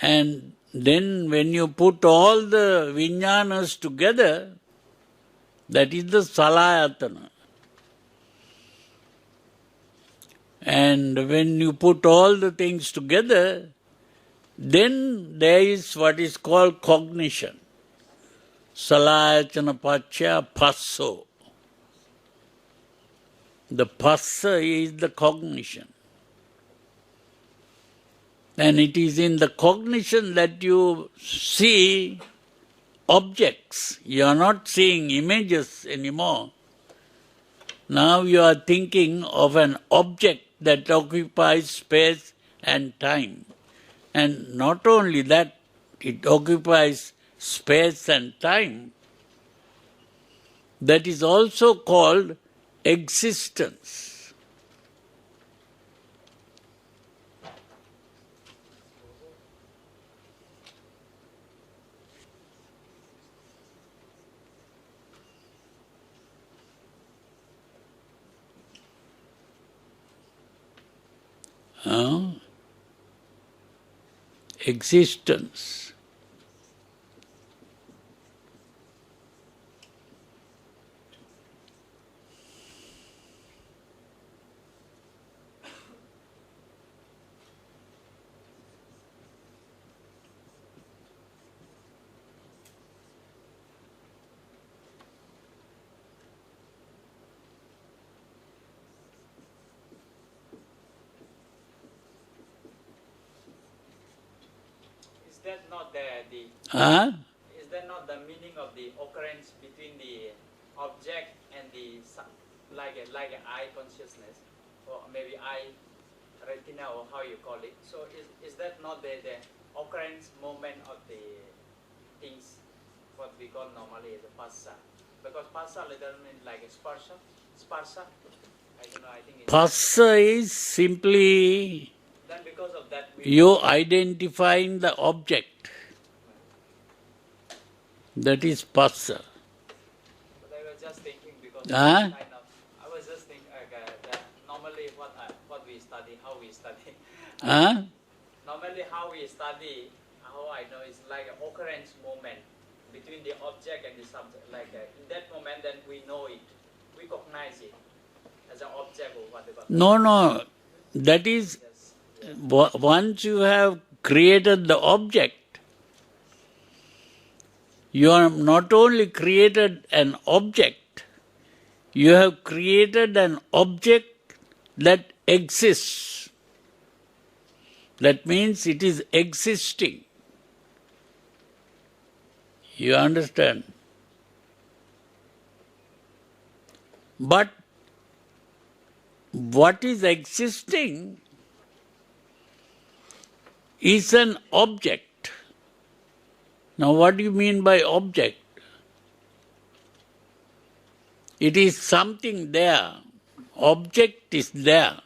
And then when you put all the Vijnanas together, that is the Salayatana. And when you put all the things together, then there is what is called cognition. Salayatana Pacha Passo. The Passa is the cognition. And it is in the cognition that you see objects. You are not seeing images anymore. Now you are thinking of an object that occupies space and time. And not only that, it occupies space and time. That is also called existence. Existence. Is that not the Huh? is that not the meaning of the occurrence between the object and the like an eye consciousness, or maybe eye retina, or how you call it? So is that not the occurrence moment of the things, what we call normally as a passa? Because passa literally means like a sparsha. I don't know. I think it's Passa is simply then because of that you identifying the object. That is passa. But I was just thinking because Huh? I was just thinking that normally what we study, how we study. Huh? Normally how we study, how I know is like an occurrence moment between the object and the subject. Like in that moment, then we know it, we recognize it as an object or whatever. No. That is, once you have created the object, you have not only created an object, you have created an object that exists. That means it is existing. You understand? But what is existing is an object. Now what do you mean by object? It is something there. Object is there.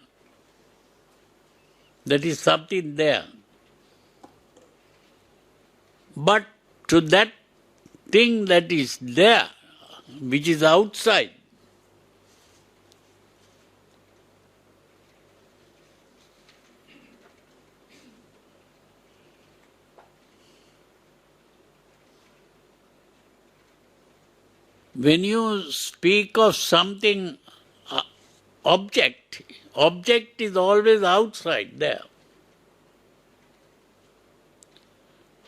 That is something there. But to that thing that is there, which is outside, when you speak of something, object is always outside there.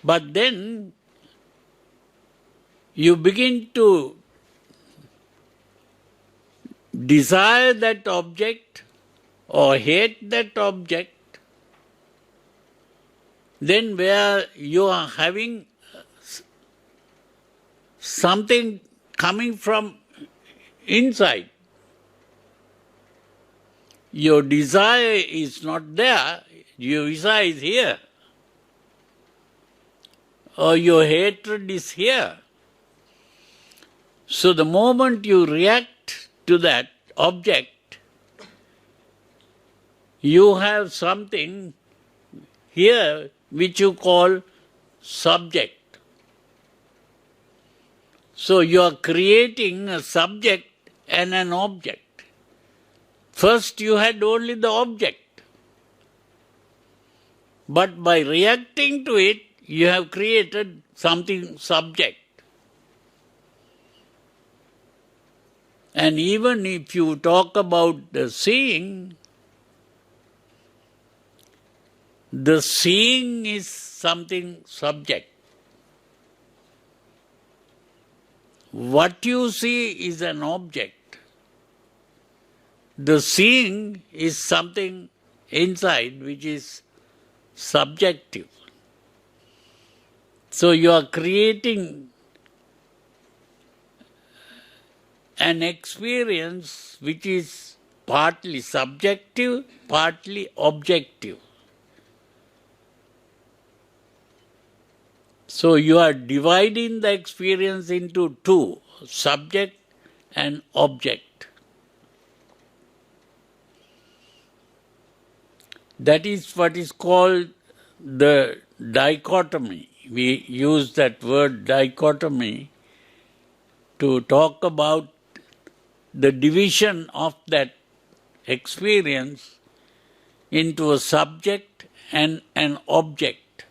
But then you begin to desire that object or hate that object, then where you are having something coming from inside. Your desire is not there, your desire is here. Or your hatred is here. So the moment you react to that object, you have something here which you call subject. So you are creating a subject and an object. First you had only the object, but by reacting to it, you have created something subject. And even if you talk about the seeing is something subject. What you see is an object. The seeing is something inside which is subjective. So you are creating an experience which is partly subjective, partly objective. So you are dividing the experience into two, subject and object. That is what is called the dichotomy. We use that word dichotomy to talk about the division of that experience into a subject and an object.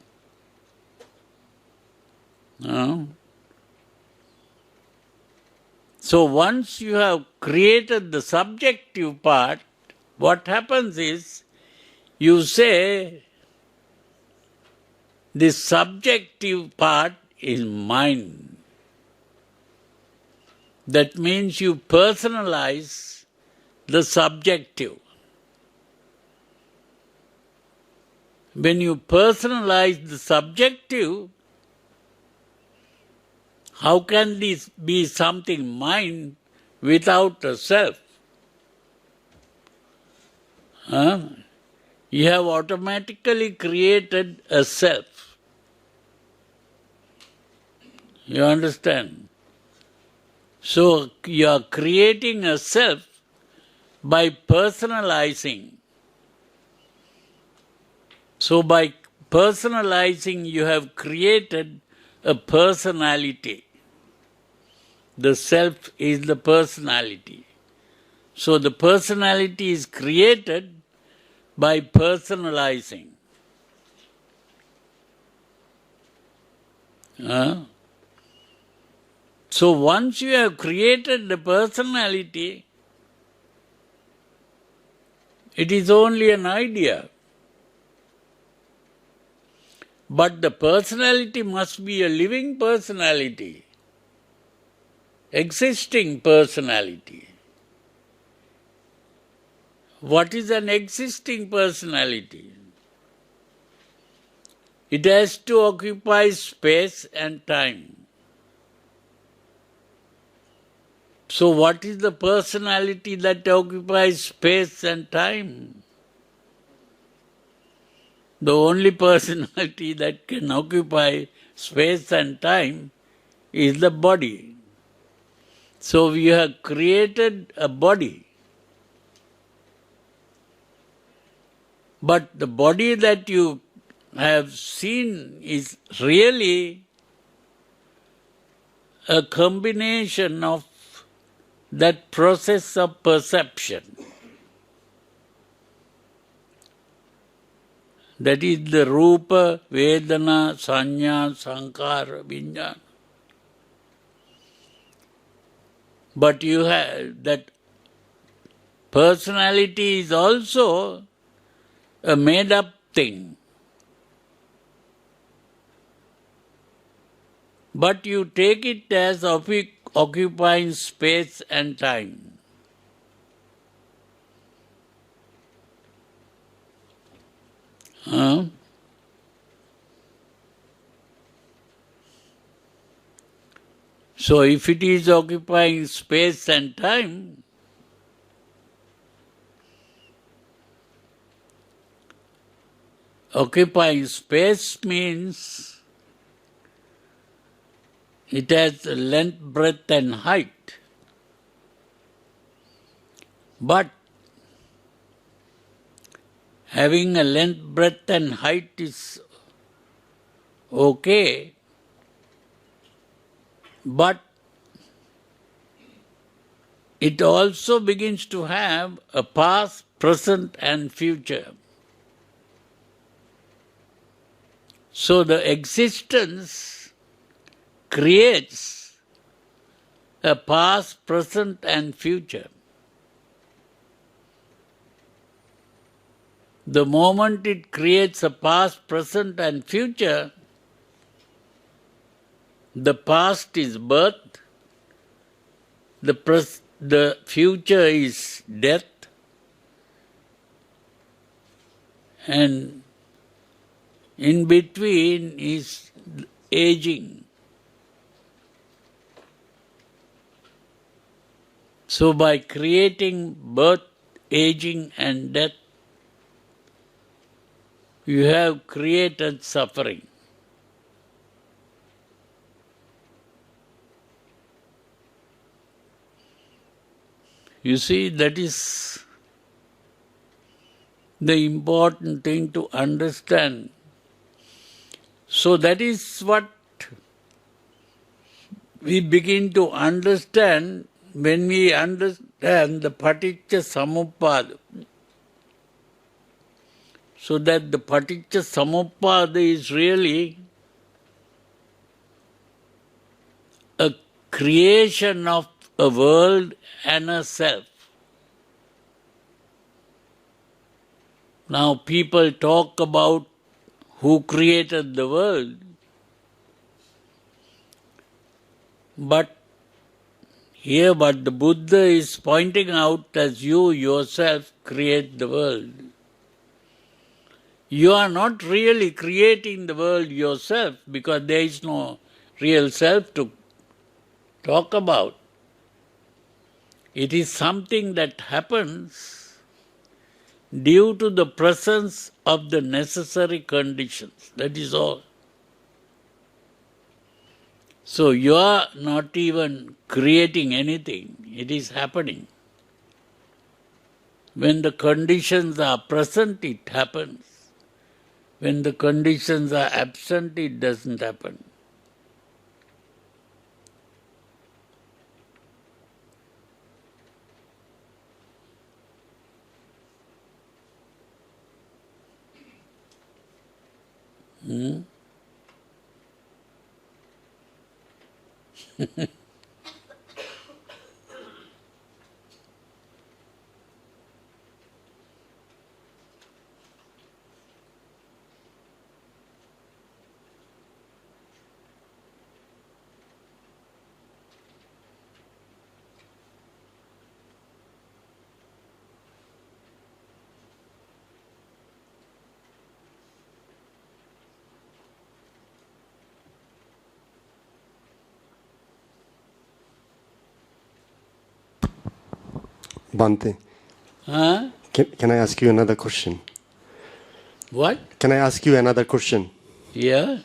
So once you have created the subjective part, what happens is you say the subjective part is mine. That means you personalize the subjective. When you personalize the subjective, how can this be something mine without a self? You have automatically created a self. You understand? So you are creating a self by personalizing. So by personalizing, you have created a personality. The self is the personality. So the personality is created by personalizing. So once you have created the personality, it is only an idea. But the personality must be a living personality, existing personality. What is an existing personality? It has to occupy space and time. So what is the personality that occupies space and time? The only personality that can occupy space and time is the body. So we have created a body. But the body that you have seen is really a combination of that process of perception. That is the Rupa, Vedana, Sanya, Sankhara, Vijnana. But you have that personality is also a made-up thing. But you take it as occupying space and time. So if it is occupying space and time, occupying space means it has length, breadth and height. having a length, breadth and height is okay, but it also begins to have a past, present and future. So the existence creates a past, present and future. The moment it creates a past, present and future, the past is birth, the future is death, and in between is aging. So by creating birth, aging and death, you have created suffering. You see, that is the important thing to understand. So that is what we begin to understand when we understand the Paticca Samuppada. So that the Paticca Samuppada is really a creation of a world and a self. Now people talk about who created the world, but here what the Buddha is pointing out as you yourself create the world. You are not really creating the world yourself because there is no real self to talk about. It is something that happens due to the presence of the necessary conditions. That is all. So you are not even creating anything. It is happening. When the conditions are present, it happens. When the conditions are absent, it doesn't happen. Bhante, Huh? can I ask you another question? What? Can I ask you another question? Yeah.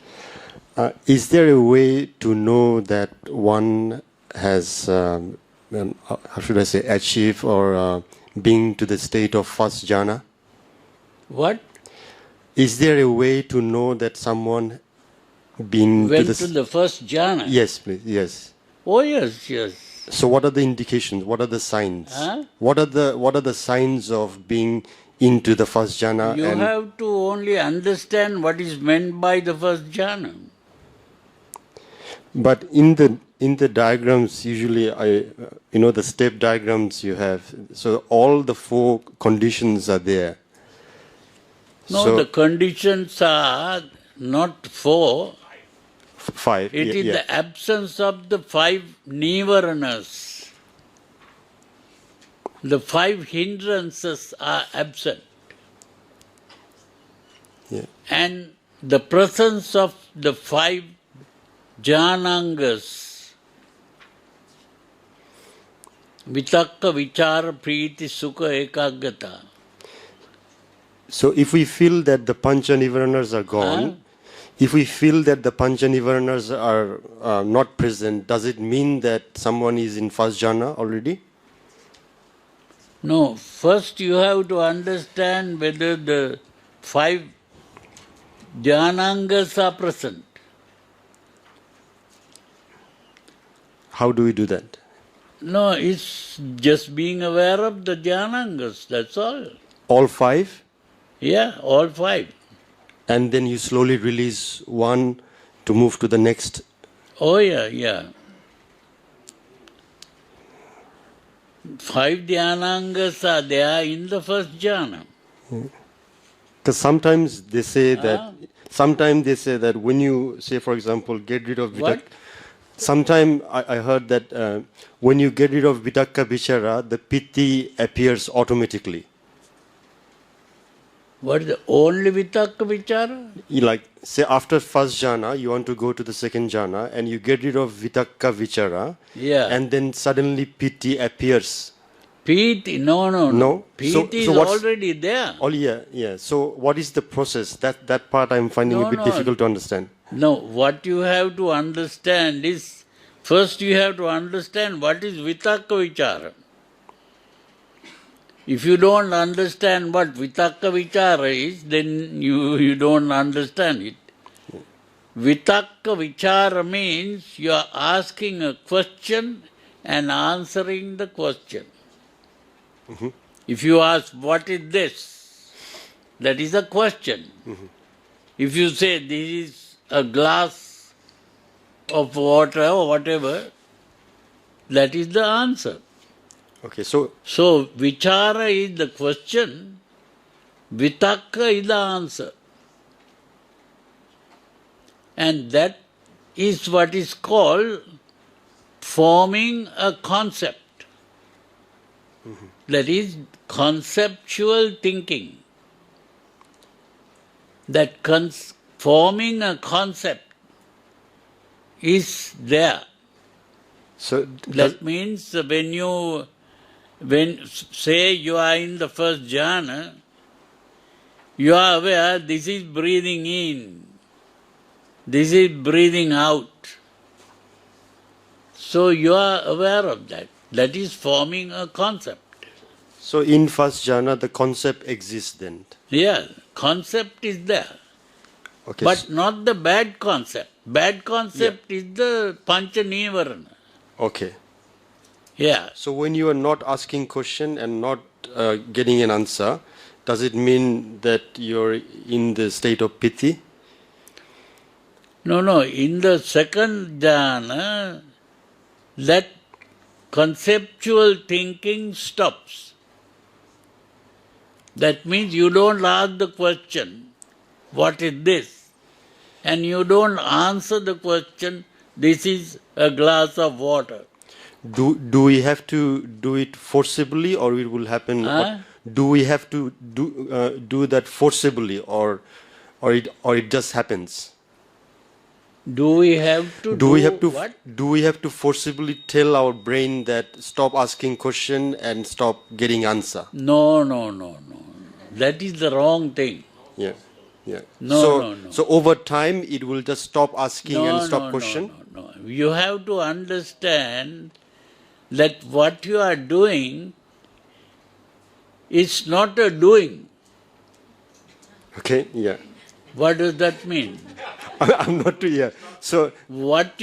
Is there a way to know that one has, how should I say, achieved or being to the state of first jhana? What? Is there a way to know that someone been Went to to the first jhana? Yes, please. Yes. Oh, yes, yes. So what are the indications? What are the signs? Huh? What are the signs of being into the first jhana? You have to only understand what is meant by the first jhana. But in the diagrams, usually the step diagrams you have. So all the 4 conditions are there. No, so the conditions are not 4. 5. It is the absence of the 5 nivaranas. The 5 hindrances are absent. Yeah. And the presence of the 5 jhanangas, vitakka, vichara, priti, sukha, ekaggata. So if we feel that the pancha nivaranas are gone, if we feel that the pancha nivaranas are not present, does it mean that someone is in first jhana already? No, first you have to understand whether the 5 jnanangas are present. How do we do that? No, it's just being aware of the jnanangas, that's all. All 5? Yeah, all 5. And then you slowly release one to move to the next. Oh yeah, yeah. 5 dhyanangas are there in the first jhana. Because sometimes they say that when you say, for example, get rid of What? Sometimes I heard that when you get rid of vitakka vichara, the piti appears automatically. What is the only vitakka vichara? Like, say after first jhana, you want to go to the second jhana, and you get rid of vitakka vichara, Yeah. and then suddenly piti appears. Piti? No. No? Piti is already there. Oh, yeah. So what is the process? That part I'm finding a bit difficult to understand. No, what you have to understand is, first you have to understand what is vitakka vichara. If you don't understand what vitakka vichara is, then you don't understand it. Vitakka vichara means you are asking a question and answering the question. Mm-hmm. If you ask, what is this? That is a question. Mm-hmm. If you say, this is a glass of water or whatever, that is the answer. Okay, so vichara is the question, vitakka is the answer. And that is what is called forming a concept. Mm-hmm. That is conceptual thinking. That forming a concept is there. So that means when say you are in the first jhana, you are aware this is breathing in, this is breathing out. So you are aware of that. That is forming a concept. So in first jhana, the concept exists then? Yeah, concept is there. Okay. But not the bad concept. Bad concept is the pancha nivarana. Okay. Yeah. So when you are not asking question and not getting an answer, does it mean that you're in the state of piti? No. In the second jhana, that conceptual thinking stops. That means you don't ask the question, what is this? And you don't answer the question, this is a glass of water. Do we have to do it forcibly, or it will happen? Do we have to do that forcibly, or it just happens? Do we have to what? Do we have to forcibly tell our brain that stop asking question and stop getting answer? No. That is the wrong thing. Yeah. No. So over time it will just stop asking and stop question? No. You have to understand that what you are doing is not a doing. Okay, yeah. What does that mean? I'm not here. So what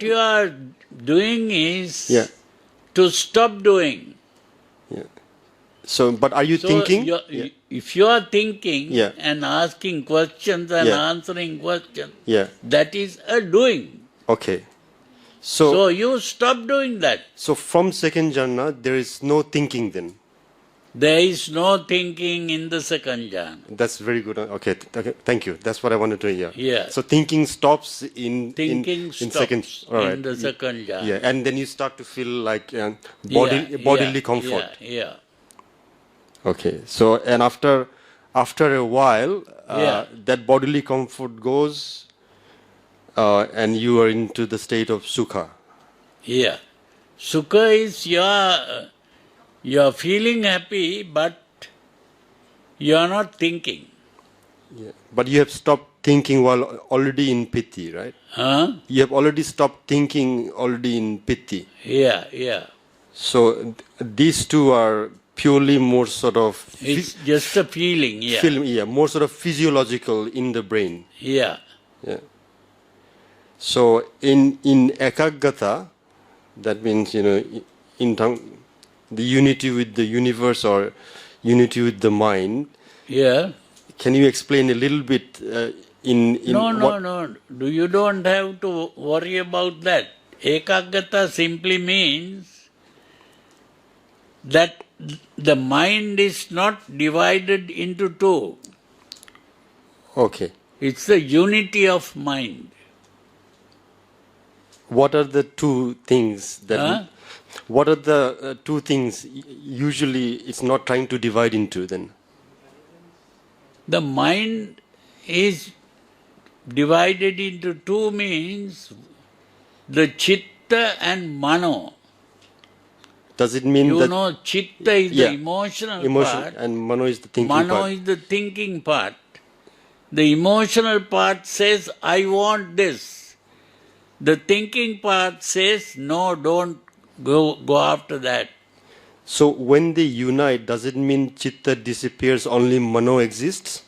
you are doing is to stop doing. Yeah. So, but are you thinking? If you are thinking and asking questions and answering questions, that is a doing. Okay. So you stop doing that. So from second jhana, there is no thinking then? There is no thinking in the second jhana. That's very good. Okay, thank you. That's what I wanted to hear. Yeah. So thinking stops in second. All right. In the second jhana. Yeah, and then you start to feel like bodily comfort. Yeah. Okay. So and after a while, that bodily comfort goes, and you are into the state of sukha. Yeah. Sukha is you are feeling happy, but you are not thinking. Yeah. But you have stopped thinking while already in piti, right? Huh? You have already stopped thinking already in piti. Yeah. So these two are purely more sort of... It's just a feeling, yeah. More sort of physiological in the brain. Yeah. Yeah. So in ekaggata, that means, the unity with the universe or unity with the mind. Yeah. Can you explain a little bit No. You don't have to worry about that. Ekaggata simply means that the mind is not divided into two. Okay. It's the unity of mind. What are the two things that... What are the two things usually it's not trying to divide into then? The mind is divided into two means the chitta and mano. Does it mean that... Chitta is the emotional part. And mano is the thinking part. Mano is the thinking part. The emotional part says, I want this. The thinking part says, no, don't go after that. So when they unite, does it mean chitta disappears, only mano exists?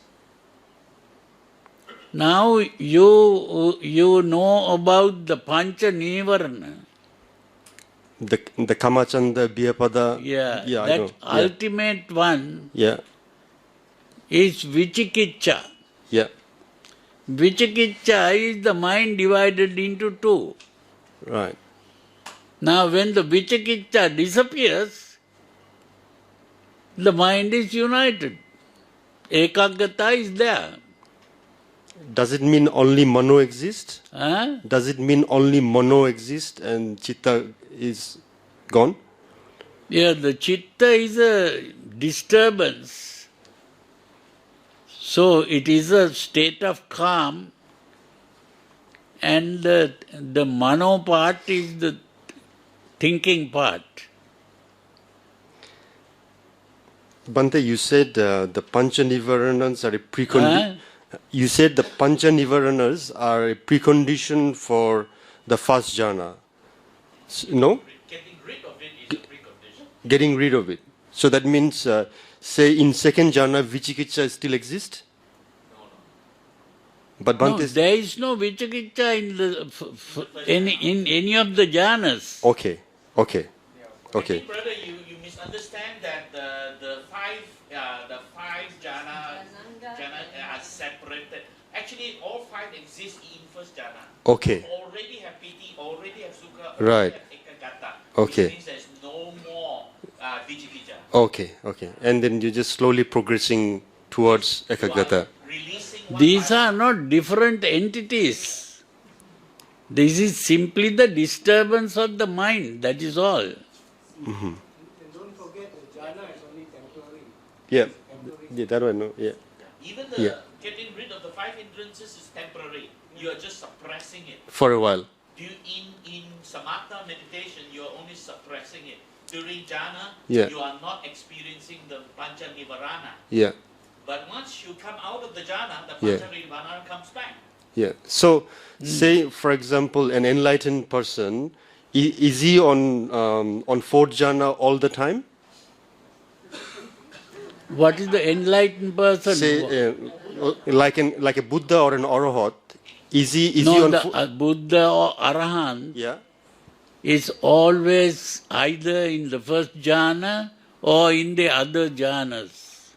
Now you know about the pancha nivarana. The kamachanda, biyapada. Yeah, I that know. ultimate one is vichikiccha. Yeah. Vichikiccha is the mind divided into two. Right. Now when the vichikiccha disappears, the mind is united. Ekaggata is there. Does it mean only mano exists? Huh? Does it mean only mano exists and chitta is gone? Yeah, the chitta is a disturbance. So it is a state of calm, and the mano part is the thinking part. Bhante, you said the pancha nivaranas are a precondition. You said the pancha nivaranas are a precondition for the first jhana. No? Getting rid of it is a precondition. Getting rid of it. So that means, say, in second jhana, vichikiccha still exists? No. But Bhante... No, there is no vichikiccha in any of the jhanas. Okay. I think, brother, you misunderstand that the five jhana are separated. Actually, all five exist in first jhana. Okay. You already have piti, already have sukha, Right. already have ekaggata. Okay. Which means there's no more vicikiccha. Okay. And then you're just slowly progressing towards ekaggata. These are not different entities. This is simply the disturbance of the mind, that is all. Mm-hmm. And don't forget the jhana is only temporary. Yeah, that one, no? Yeah. Even getting rid of the five hindrances is temporary. You are just suppressing it. For a while. In samatha meditation, you are only suppressing it. During jhana, you are not experiencing the pancha nivarana. Yeah. But once you come out of the jhana, the pancha nivarana comes back. Yeah. So, say, for example, an enlightened person, is he on fourth jhana all the time? What is the enlightened person? Say, like a Buddha or an Arahat, is he on Buddha or Arahant is always either in the first jhana or in the other jhanas.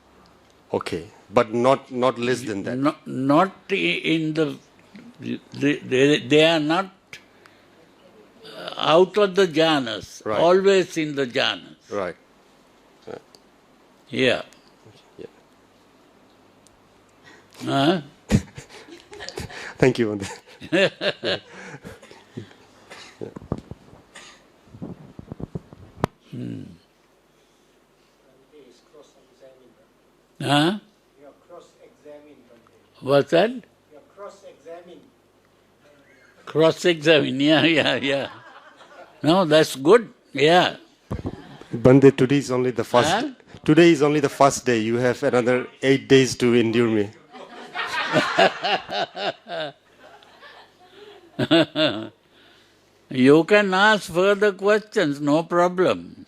Okay, but not less than that. Not in the... They are not out of the jhanas, always in the jhanas. Right. Yeah. Huh? Thank you. Huh? You are cross-examined. What's that? You are cross-examined. Cross-examine, yeah. No, that's good, yeah. Bhante, today is only the first. Huh? Today is only the first day. You have another 8 days to endure me. You can ask further questions, no problem.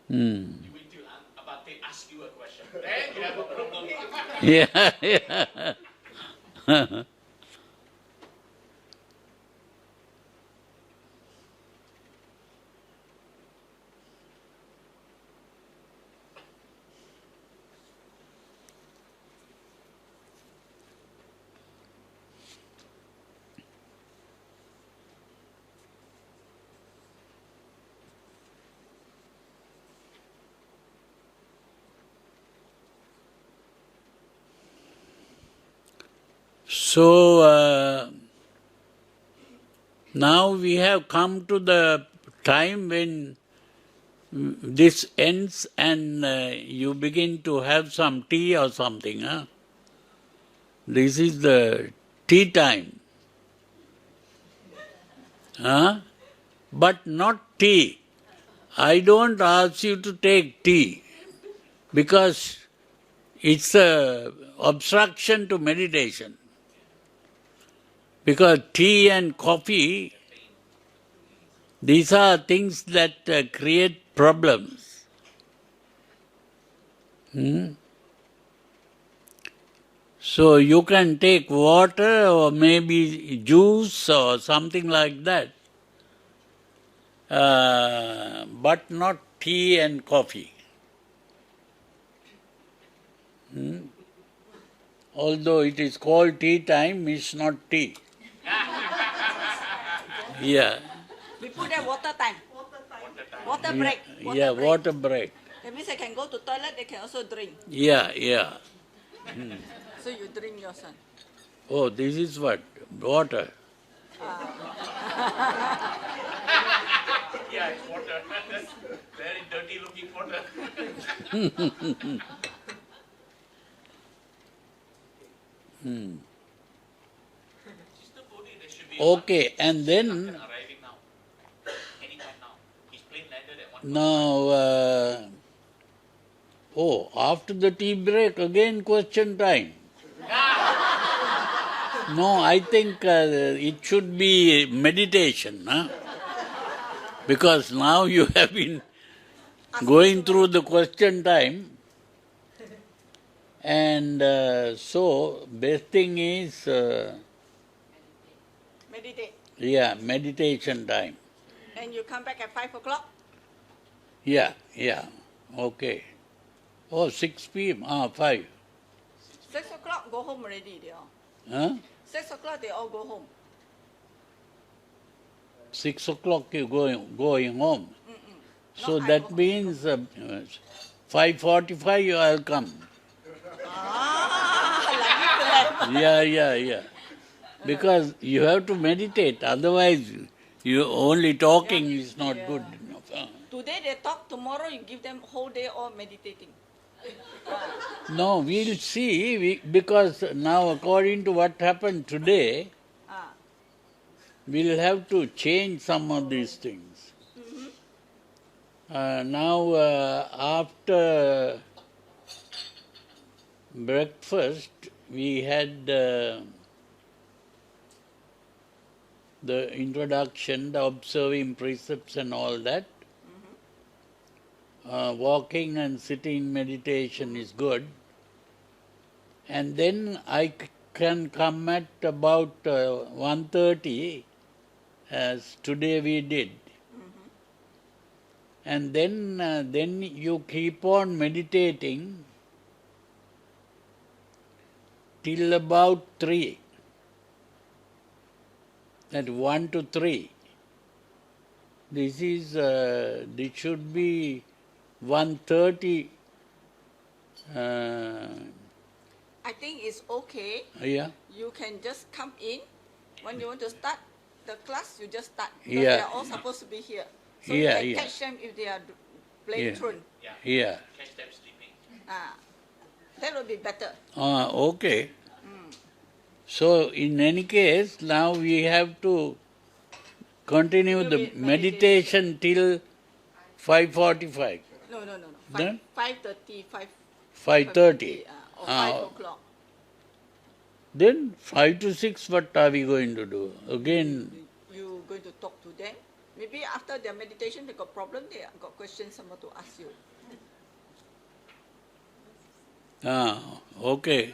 Hmm. You wait till Bhante ask you a question. Then you have a problem. Yeah, yeah. So, now we have come to the time when this ends and you begin to have some tea or something. Huh? This is the tea time. Huh? But not tea. I don't ask you to take tea because it's a obstruction to meditation. Because tea and coffee, these are things that create problems. So you can take water or maybe juice or something like that, but not tea and coffee. Although it is called tea time, it's not tea. Yeah. We put there water time. Water break. Yeah, water break. That means I can go to toilet, they can also drink. Yeah, yeah. So you drink your son. Oh, this is what? Water. Yeah, it's water. Very dirty looking water. Okay, and then Arriving now. Anytime now. His plane landed at 1. now, after the tea break, again question time. No, I think it should be meditation, huh? Because now you have been going through the question time, and so best thing is Meditate. yeah, meditation time. And you come back at 5 o'clock? Yeah, okay. Oh, 6 p.m. 5. 6 o'clock, go home already, they all. Huh? 6 o'clock, they all go home. 6 o'clock you going home. So No, I that go means 5:45 I'll come. Yeah. Because you have to meditate, otherwise you only talking is not good enough. Huh? Today they talk, tomorrow you give them whole day all meditating. No, we'll see, because now according to what happened today, we'll have to change some of these things. Now, after breakfast, we had the introduction, the observing precepts and all that. Walking and sitting meditation is good. And then I can come at about 1:30, as today we did. And then you keep on meditating till about 3. At 1 to 3. This should be 1:30. I think it's okay. Yeah. You can just come in. When you want to start the class, you just start. Because Yeah. they are all supposed to be here. So Yeah, you yeah. can catch them if they are playing truant. Yeah. Catch them sleeping. That will be better. Okay. So in any case, now we have to continue the meditation till 5:45. No. Then? 5:30, 5:30. or 5 o'clock. Then 5 to 6, what are we going to do? Again, You're going to talk to them. Maybe after their meditation, they got problem, they got questions someone to ask you. Okay.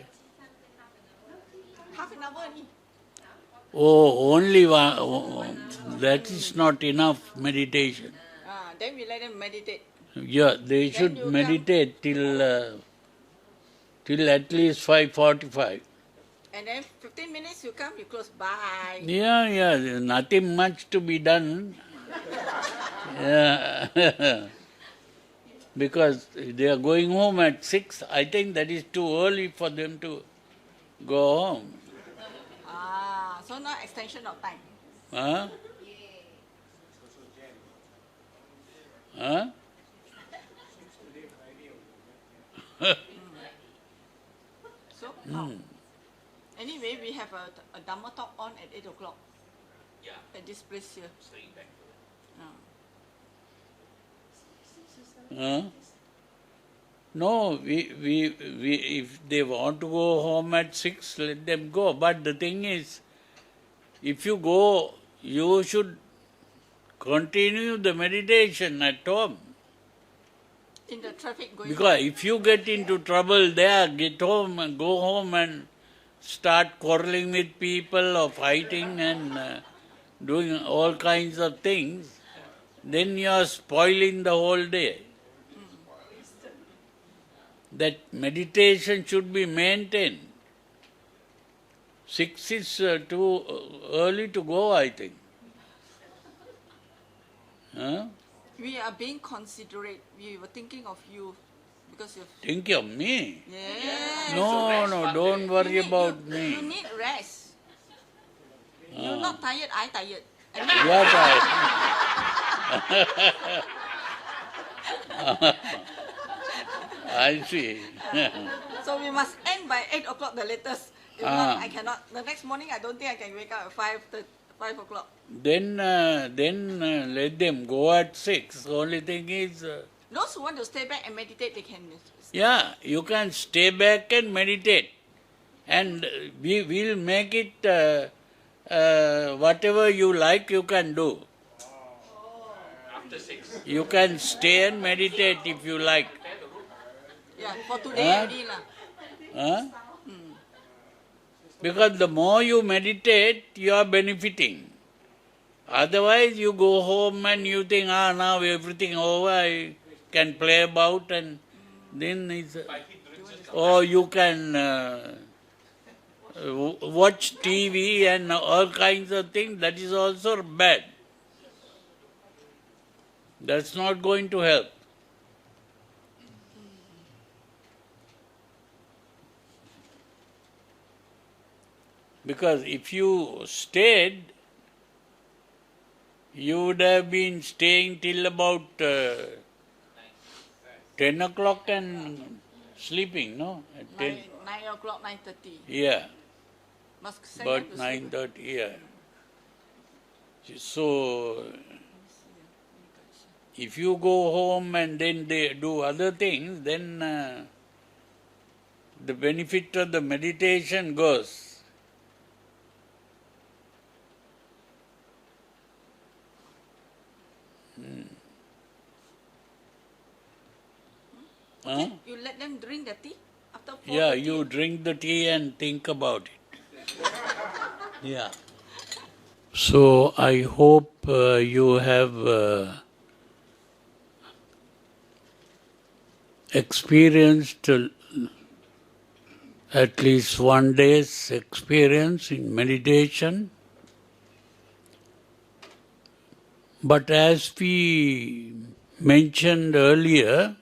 Half an hour only. Oh, only one. That is not enough meditation. Then we let them meditate. Yeah, they should meditate till at least 5:45. And then 15 minutes you come, you close, bye. Yeah, nothing much to be done. Yeah. Because they are going home at 6, I think that is too early for them to go home. So no extension of time. Huh? Huh? So, anyway, we have a Dhamma talk on at 8 o'clock. Yeah. At this place here. Staying back. No, we if they want to go home at 6, let them go. But the thing is, if you go, you should continue the meditation at home. In the traffic going Because if you get into trouble there, get home and go home and start quarreling with people or fighting and doing all kinds of things, then you are spoiling the whole day. That meditation should be maintained. 6 is too early to go, I think. Huh? We are being considerate. We were thinking of you because you're... Think of me? Yes. No, don't worry about me. You need rest. You're not tired, I tired. I see. So we must end by 8 o'clock the latest. If not, I cannot. The next morning, I don't think I can wake up at 5 o'clock. Then let them go at 6. Only thing is... those who want to stay back and meditate, they can. Yeah, you can stay back and meditate. And we will make it whatever you like, you can do. After 6. You can stay and meditate if you like. Yeah, for today only lah. Huh? Because the more you meditate, you are benefiting. Otherwise, you go home and you think, now everything over, I can play about, and then it's... or you can watch TV and all kinds of things. That is also bad. That's not going to help. Because if you stayed, you would have been staying till about 10 o'clock and sleeping, no? At 9 o'clock, 9:30. Yeah. Must send About them to sleep. 9:30, yeah. So, if you go home and then they do other things, then the benefit of the meditation goes. Huh? You let them drink the tea after 4:30? Yeah, you drink the tea and think about it. Yeah. So I hope you have experienced at least one day's experience in meditation. But as we mentioned earlier,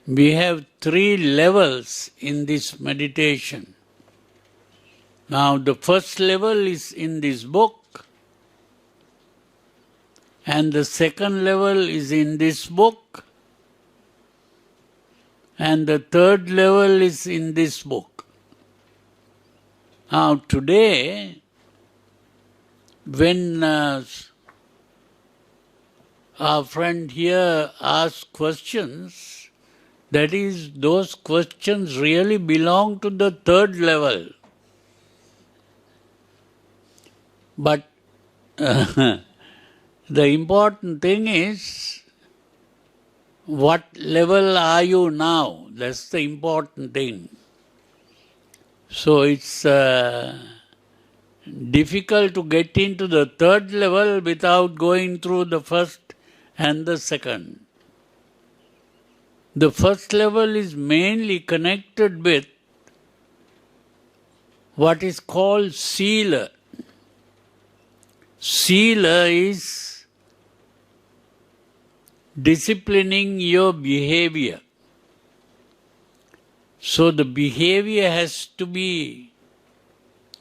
we have 3 levels in this meditation. Now, the first level is in this book, and the second level is in this book, and the third level is in this book. Now, today, when our friend here asked questions, that is, those questions really belong to the third level. But the important thing is, what level are you now? That's the important thing. So it's difficult to get into the third level without going through the first and the second. The first level is mainly connected with what is called sila. Sila is disciplining your behavior. So the behavior has to be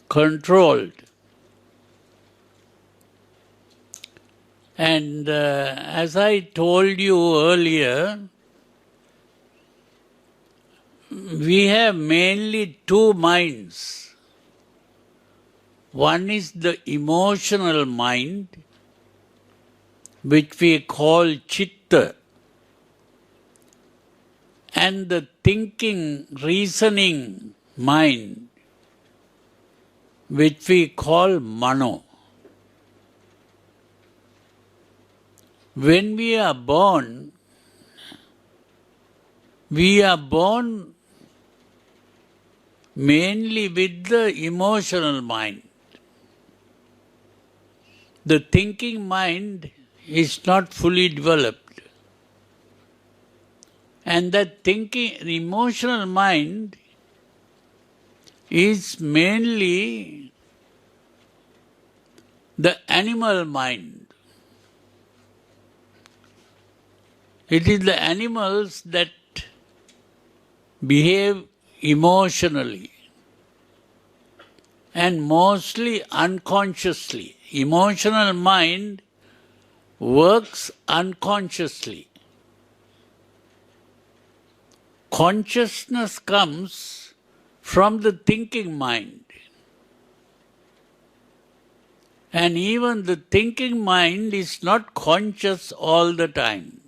controlled. And as I told you earlier, we have mainly two minds. One is the emotional mind, which we call chitta, and the thinking, reasoning mind, which we call mano. When we are born mainly with the emotional mind. The thinking mind is not fully developed. And that thinking, the emotional mind is mainly the animal mind. It is the animals that behave emotionally and mostly unconsciously. Emotional mind works unconsciously. Consciousness comes from the thinking mind. And even the thinking mind is not conscious all the time.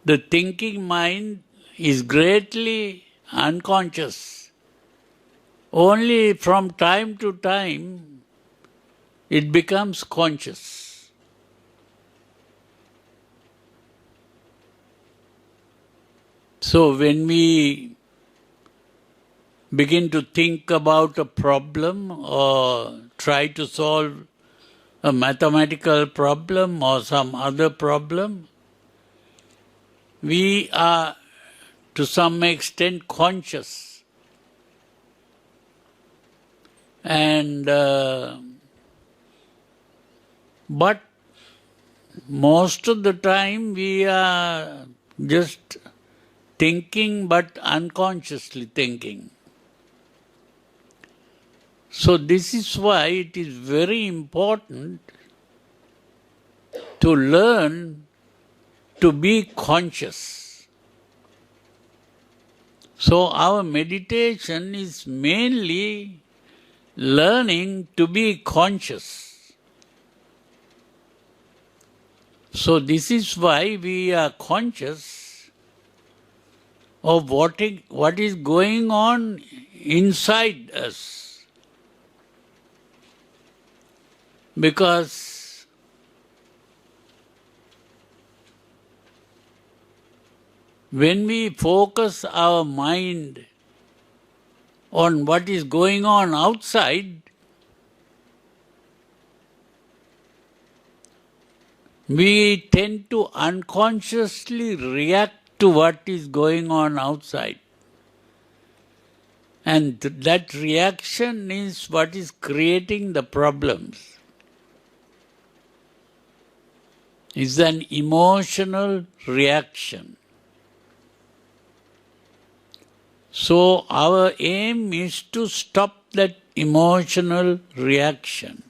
The thinking mind is greatly unconscious. Only from time to time it becomes conscious. So when we begin to think about a problem or try to solve a mathematical problem or some other problem, we are to some extent conscious. And but most of the time we are just thinking but unconsciously thinking. So this is why it is very important to learn to be conscious. So our meditation is mainly learning to be conscious. So this is why we are conscious of what is going on inside us. Because when we focus our mind on what is going on outside, we tend to unconsciously react to what is going on outside. And that reaction is what is creating the problems. It's an emotional reaction. So our aim is to stop that emotional reaction.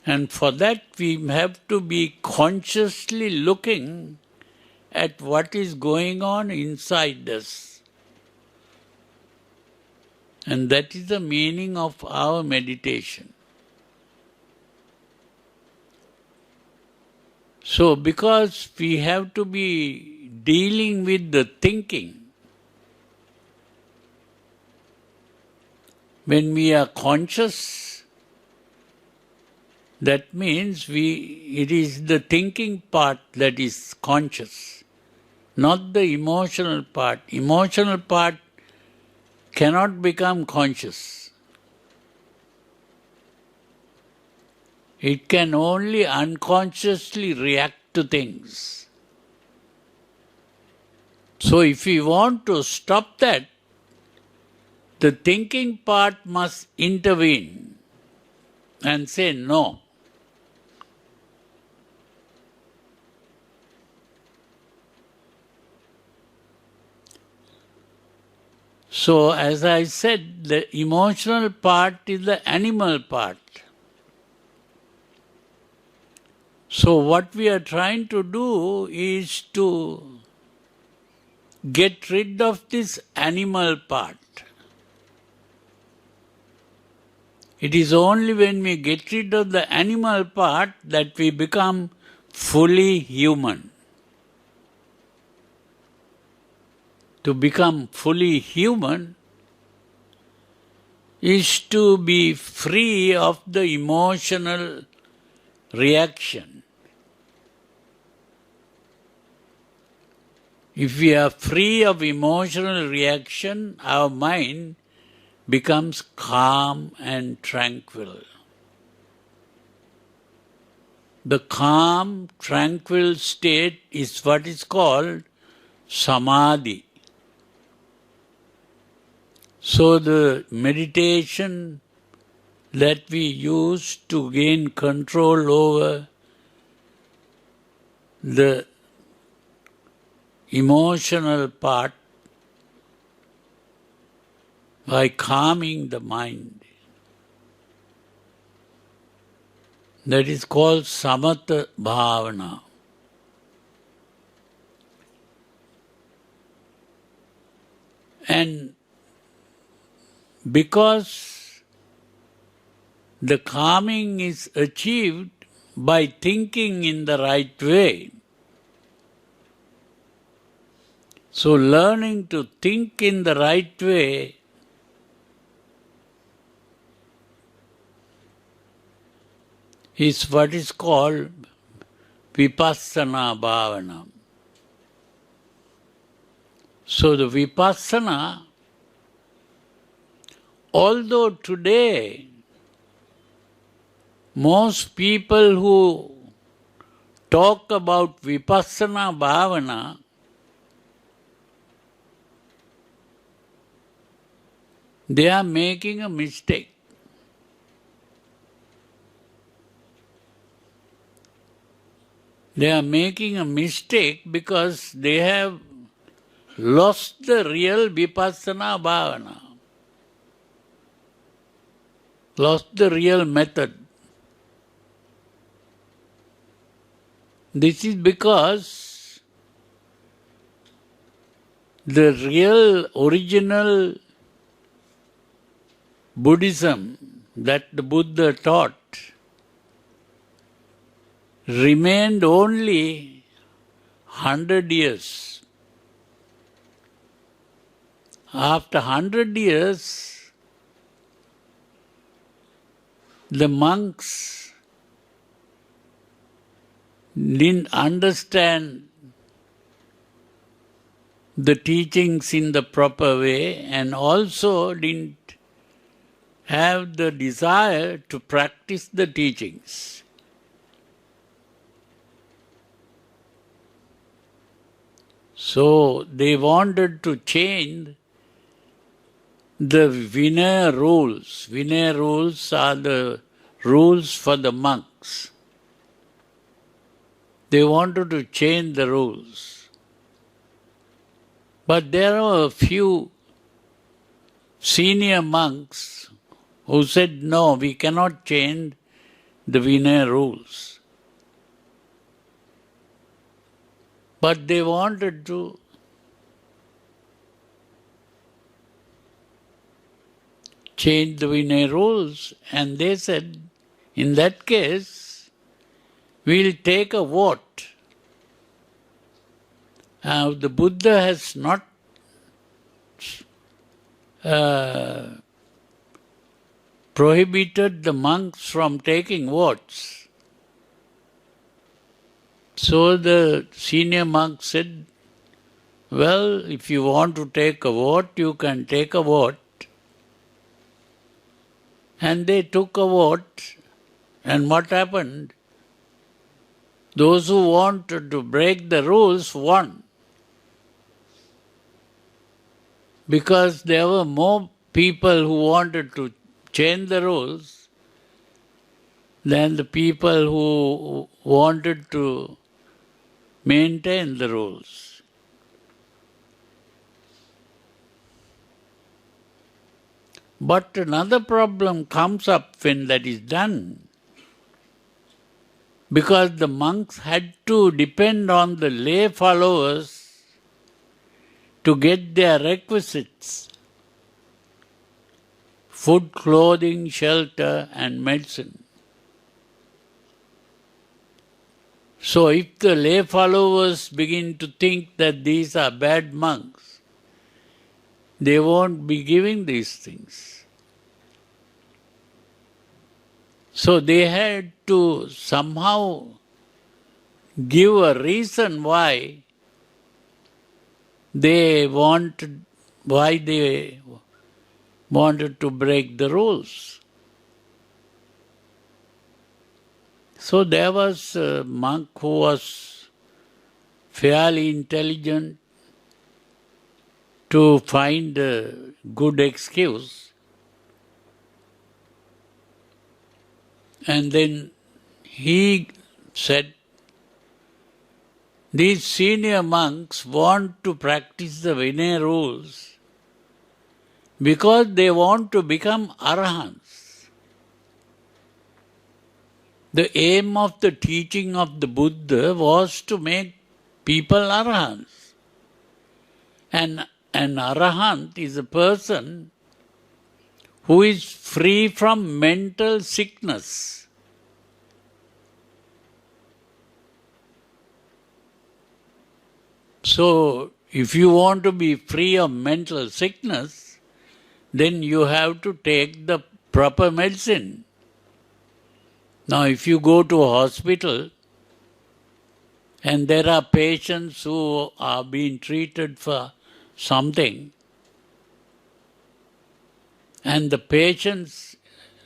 And for that we have to be consciously looking at what is going on inside us. And that is the meaning of our meditation. So because we have to be dealing with the thinking, When we are conscious, that means it is the thinking part that is conscious, not the emotional part. Emotional part cannot become conscious. It can only unconsciously react to things. So if we want to stop that, the thinking part must intervene and say no. So as I said, the emotional part is the animal part. So what we are trying to do is to get rid of this animal part. It is only when we get rid of the animal part that we become fully human. To become fully human is to be free of the emotional reaction. If we are free of emotional reaction, our mind becomes calm and tranquil. The calm, tranquil state is what is called samadhi. So the meditation that we use to gain control over the emotional part by calming the mind, that is called samatha bhavana. And because the calming is achieved by thinking in the right way, so learning to think in the right way is what is called vipassana bhavana. So the vipassana, although today most people who talk about vipassana bhavana they are making a mistake. They are making a mistake because they have lost the real vipassana bhavana, lost the real method. This is because the real original Buddhism that the Buddha taught remained only 100 years. After 100 years, the monks didn't understand the teachings in the proper way and also didn't have the desire to practice the teachings. So they wanted to change the Vinaya rules. Vinaya rules are the rules for the monks. They wanted to change the rules. But there are a few senior monks who said, no, we cannot change the Vinaya rules. But they wanted to change the Vinaya rules, and they said, in that case, we'll take a vote. The Buddha has not prohibited the monks from taking votes. So the senior monk said, well, if you want to take a vote, you can take a vote. And they took a vote, and what happened? Those who wanted to break the rules won. Because there were more people who wanted to change the rules than the people who wanted to maintain the rules. But another problem comes up when that is done, because the monks had to depend on the lay followers to get their requisites: food, clothing, shelter, and medicine. So if the lay followers begin to think that these are bad monks, they won't be giving these things. So they had to somehow give a reason why they wanted to break the rules. So there was a monk who was fairly intelligent to find a good excuse. And then he said, these senior monks want to practice the Vinaya rules because they want to become arahants. The aim of the teaching of the Buddha was to make people arahants. And an arahant is a person who is free from mental sickness. So, if you want to be free of mental sickness, then you have to take the proper medicine. Now, if you go to a hospital and there are patients who are being treated for something, and the patients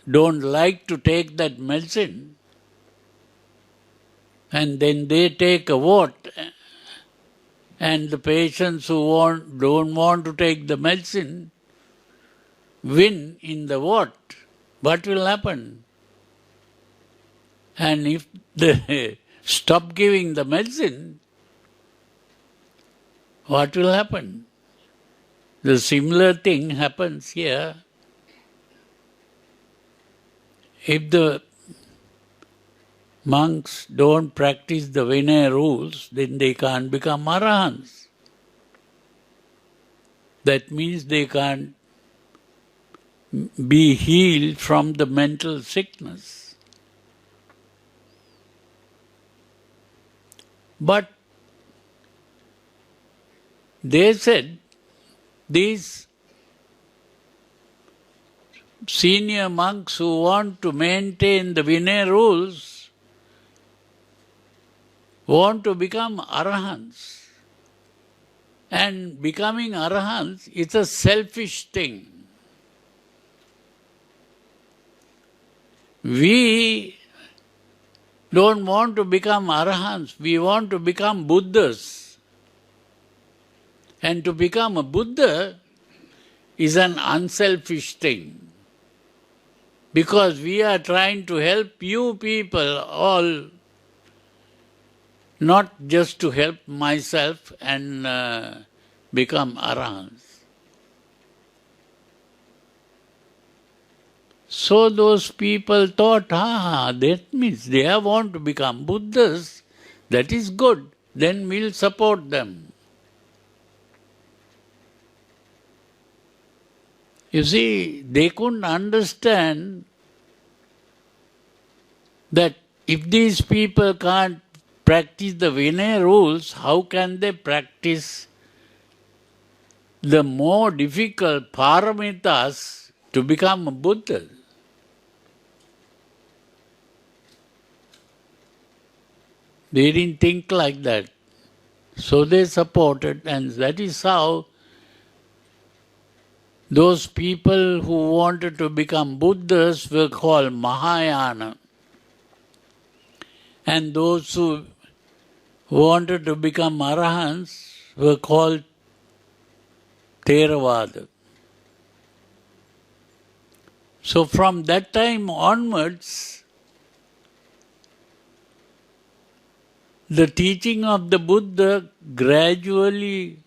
don't like to take that medicine, and then they take a vote, and the patients who don't want to take the medicine win in the vote, what will happen? And if they stop giving the medicine, what will happen? The similar thing happens here. If the monks don't practice the Vinaya rules, then they can't become arahants. That means they can't be healed from the mental sickness. But they said these senior monks who want to maintain the Vinaya rules want to become arahants. And becoming arahants is a selfish thing. We don't want to become arahants, we want to become Buddhas. And to become a Buddha is an unselfish thing. Because we are trying to help you people all, not just to help myself and become arahants. So those people thought, that means they want to become Buddhas, that is good, then we'll support them. You see, they couldn't understand that if these people can't practice the Vinaya rules, how can they practice the more difficult paramitas to become a Buddha? They didn't think like that. So they supported, and that is how those people who wanted to become Buddhas were called Mahayana. And those who wanted to become Arahants were called Theravada. So from that time onwards, the teaching of the Buddha gradually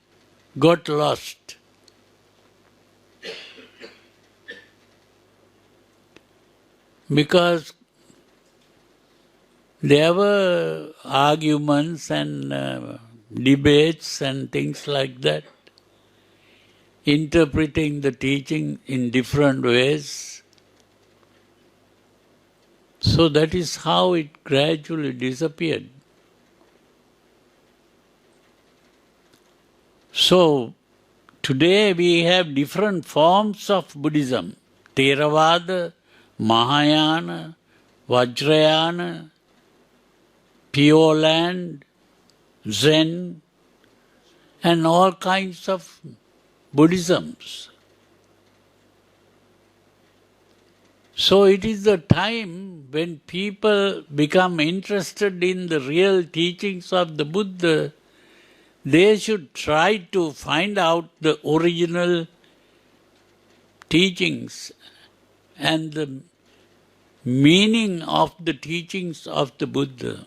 got lost. Because there were arguments and debates and things like that, interpreting the teaching in different ways. So that is how it gradually disappeared. So today we have different forms of Buddhism: Theravada, Mahayana, Vajrayana, Pure Land, Zen, and all kinds of Buddhisms. So it is the time when people become interested in the real teachings of the Buddha. They should try to find out the original teachings and the meaning of the teachings of the Buddha.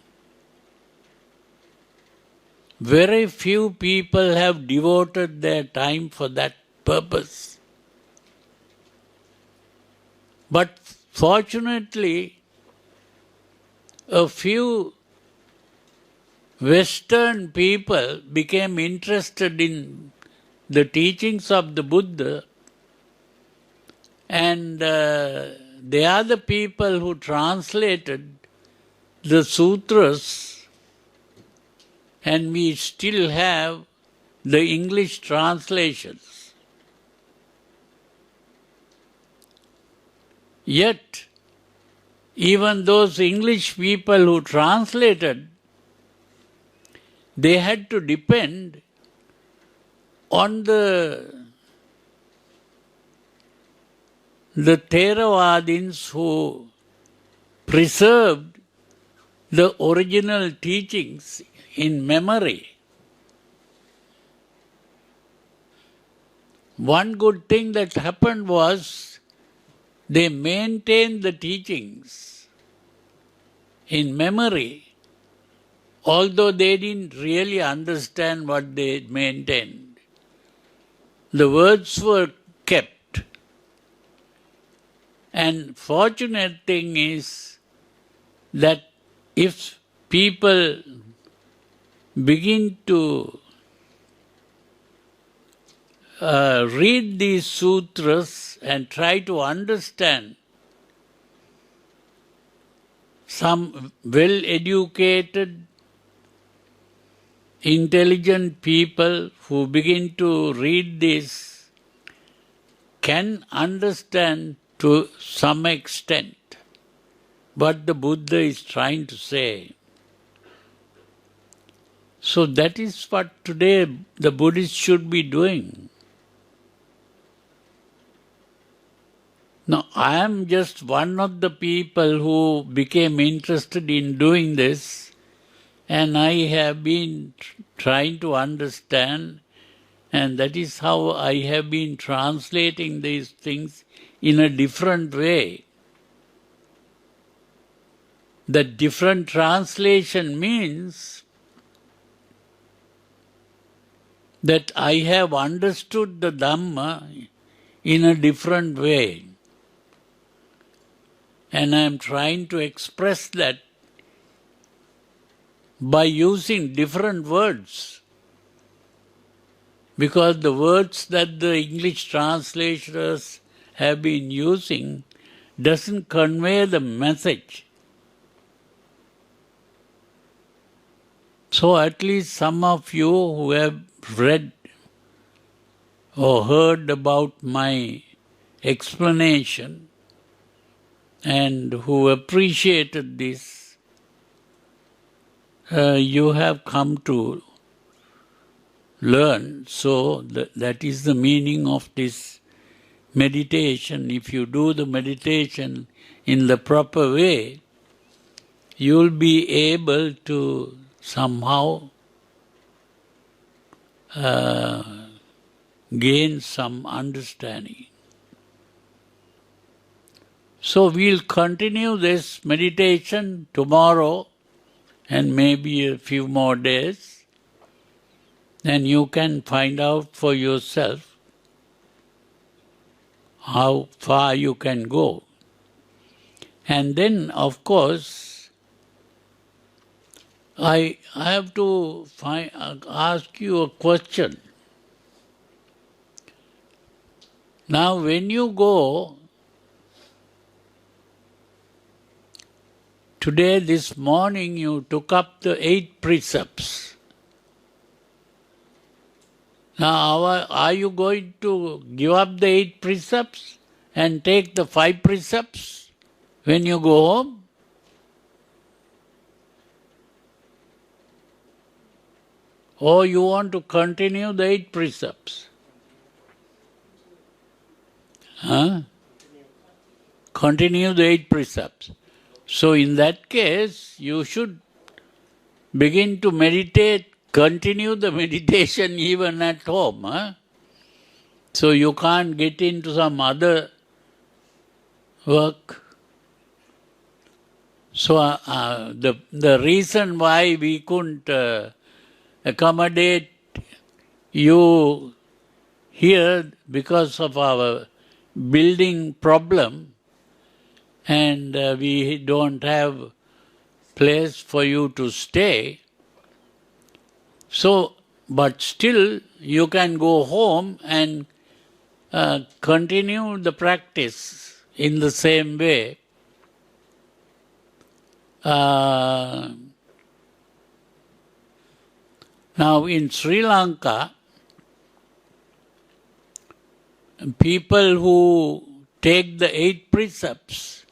Very few people have devoted their time for that purpose. But fortunately, a few Western people became interested in the teachings of the Buddha, and they are the people who translated the sutras, and we still have the English translations. Yet, even those English people who translated, they had to depend on the Theravadins who preserved the original teachings in memory. One good thing that happened was they maintained the teachings in memory, although they didn't really understand what they maintained. The words were kept. And fortunate thing is that if people begin to read these sutras and try to understand, some well-educated, intelligent people who begin to read this can understand to some extent what the Buddha is trying to say. So that is what today the Buddhists should be doing. Now, I am just one of the people who became interested in doing this, and I have been trying to understand, and that is how I have been translating these things in a different way. The different translation means that I have understood the Dhamma in a different way. And I am trying to express that by using different words. Because the words that the English translators have been using doesn't convey the message. So at least some of you who have read or heard about my explanation and who appreciated this, you have come to learn. So that is the meaning of this meditation. If you do the meditation in the proper way, you will be able to somehow gain some understanding. So we'll continue this meditation tomorrow and maybe a few more days. Then you can find out for yourself how far you can go. And then, of course, I have to ask you a question. Now, when you go, today, this morning, you took up the 8 precepts. Now, are you going to give up the 8 precepts and take the 5 precepts when you go home? Or you want to continue the 8 precepts? Continue the 8 precepts. So in that case, you should begin to meditate, continue the meditation even at home. So you can't get into some other work. So the reason why we couldn't accommodate you here because of our building problem, and we don't have place for you to stay. So, but still you can go home and continue the practice in the same way. Now in Sri Lanka, people who take the 8 precepts,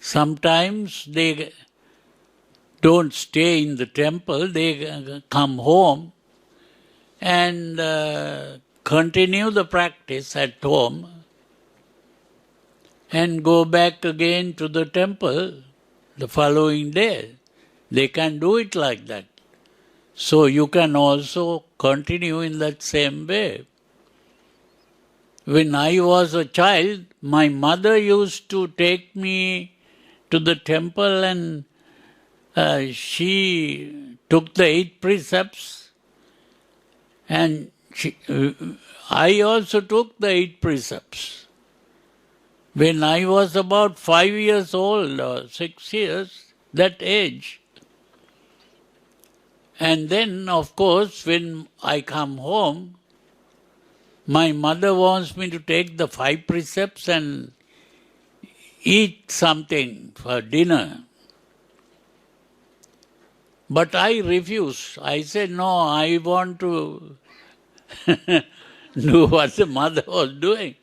sometimes they don't stay in the temple, they come home and continue the practice at home and go back again to the temple the following day. They can do it like that. So you can also continue in that same way. When I was a child, my mother used to take me to the temple and she took the 8 precepts and I also took the 8 precepts. When I was about 5 years old or 6 years, that age. And then, of course, when I come home, my mother wants me to take the 5 precepts and eat something for dinner. But I refused. I said, no, I want to do what the mother was doing.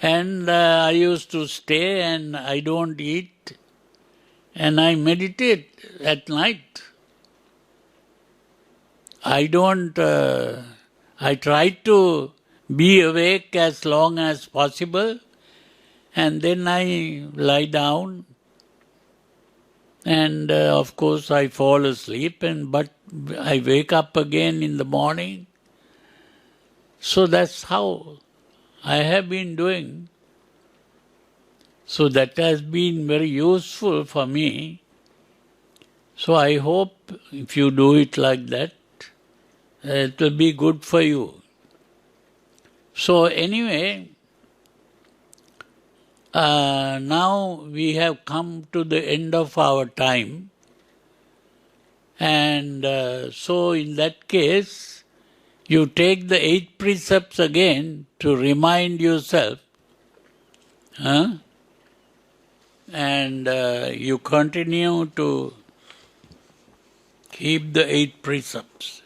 And I used to stay and I don't eat. And I meditate at night. I try to be awake as long as possible, and then I lie down, and of course I fall asleep, but I wake up again in the morning. So that's how I have been doing. So that has been very useful for me. So I hope if you do it like that, it will be good for you. So anyway, now we have come to the end of our time. And so in that case, you take the 8 precepts again to remind yourself. And you continue to keep the 8 precepts.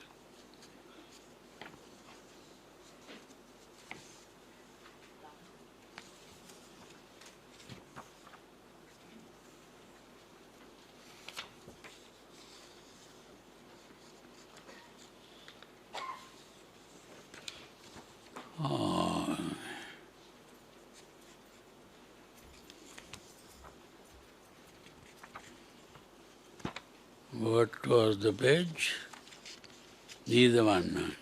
What was the page? This is the one.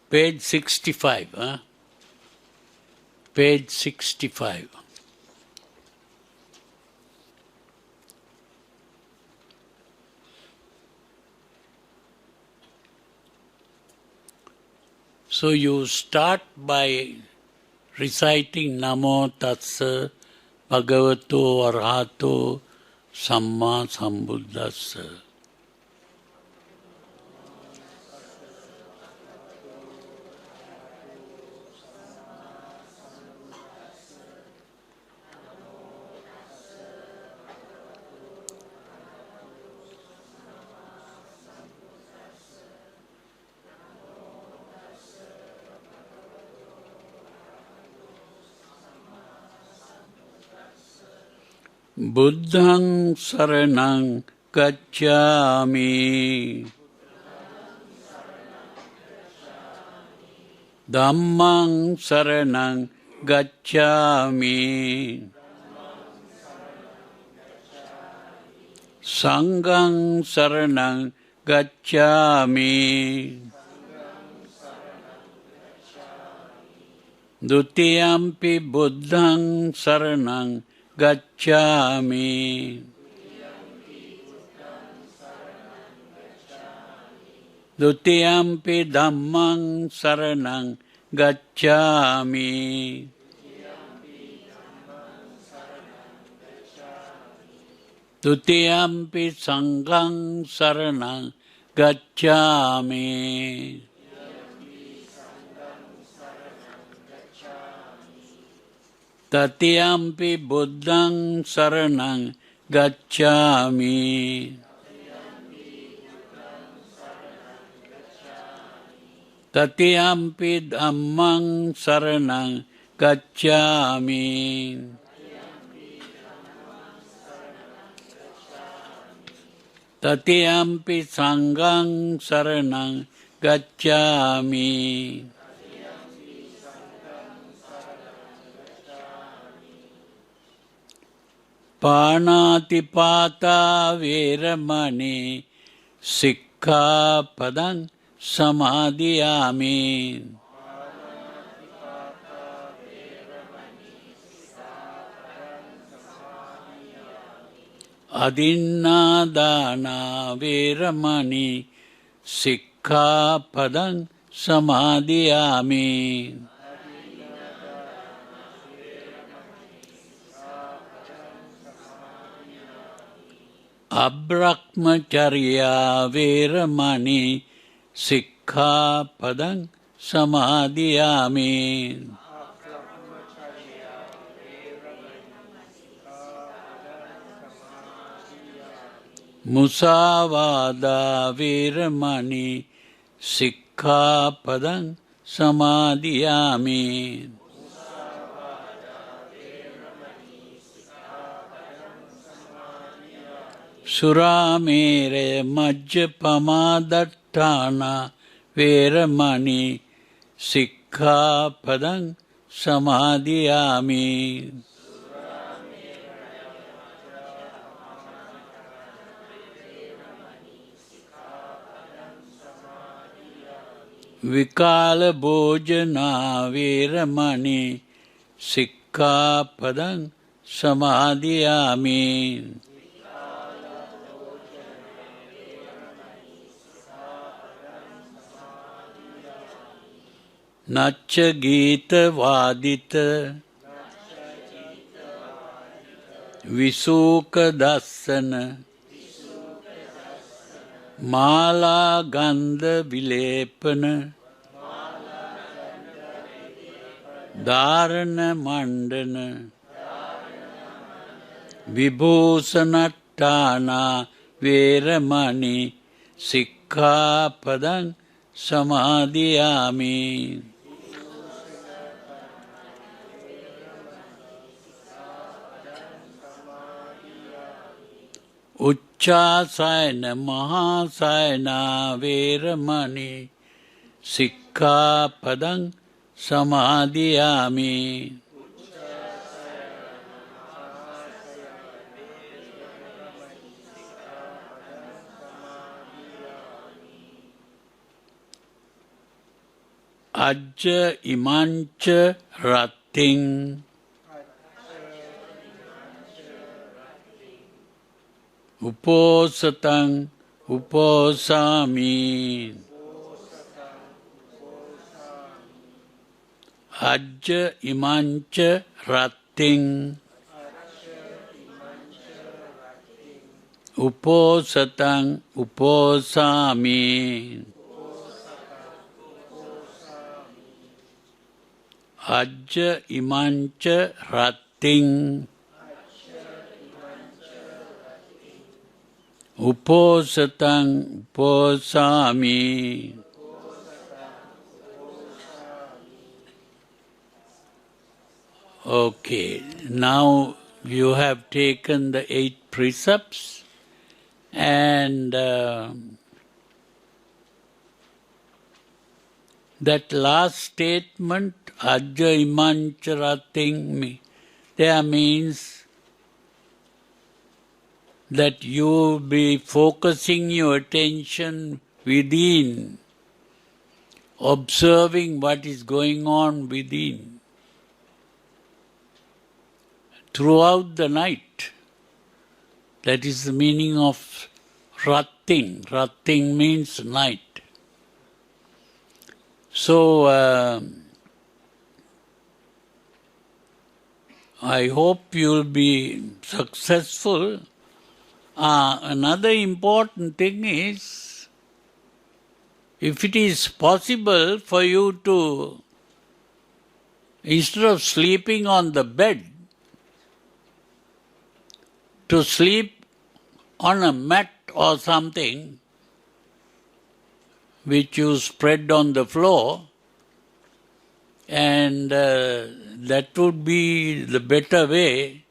Page 65. Huh? Page 65. So you start by reciting Namo Tassa Bhagavato Arahato Samma Sambuddhassa. Buddhang saranang gacchami. Dhammang saranang gacchami. Sanghang saranang gacchami. Dutiyampi buddhang saranang gacchami. Dutiyampi dhammang saranang gacchami. Dutiyampi sanghang saranang gacchami. Tatiyampi buddhang saranang gacchami. Tatiyampi dhammang saranang gacchami. Tatiyampi sanghang saranang gacchami. Panatipata veramani sikkhapadang samadhiyami. Adinnādāna veramani sikkhapadang samadhiyami. Abrahmacharya veramani sikkhapadang samadhiyami. Musavada veramani sikkhapadang samadhiyami. Suramere majjapamadatthana veramani sikkhapadang samadhiyami. Vikala bhojana veramani sikkhapadang samadhiyami. Nacha gita vadita visuka dassana mala gandha vilepana dharana mandana vibhusanattana veramani sikkhapadang samadhiyami. Uchchasayana mahasayana veramani sikkhapadang samadhiyami. Ajja imancha rating uposatang uposami. Ajja imancha rating uposatang uposami. Ajja imancha rating uposatang uposami. Okay, now you have taken the 8 precepts and that last statement, Ajja imancharating, there means that you will be focusing your attention within, observing what is going on within throughout the night. That is the meaning of Ratting. Ratting means night. So, I hope you will be successful. Another important thing is, if it is possible for you to, instead of sleeping on the bed, to sleep on a mat or something which you spread on the floor, and that would be the better way.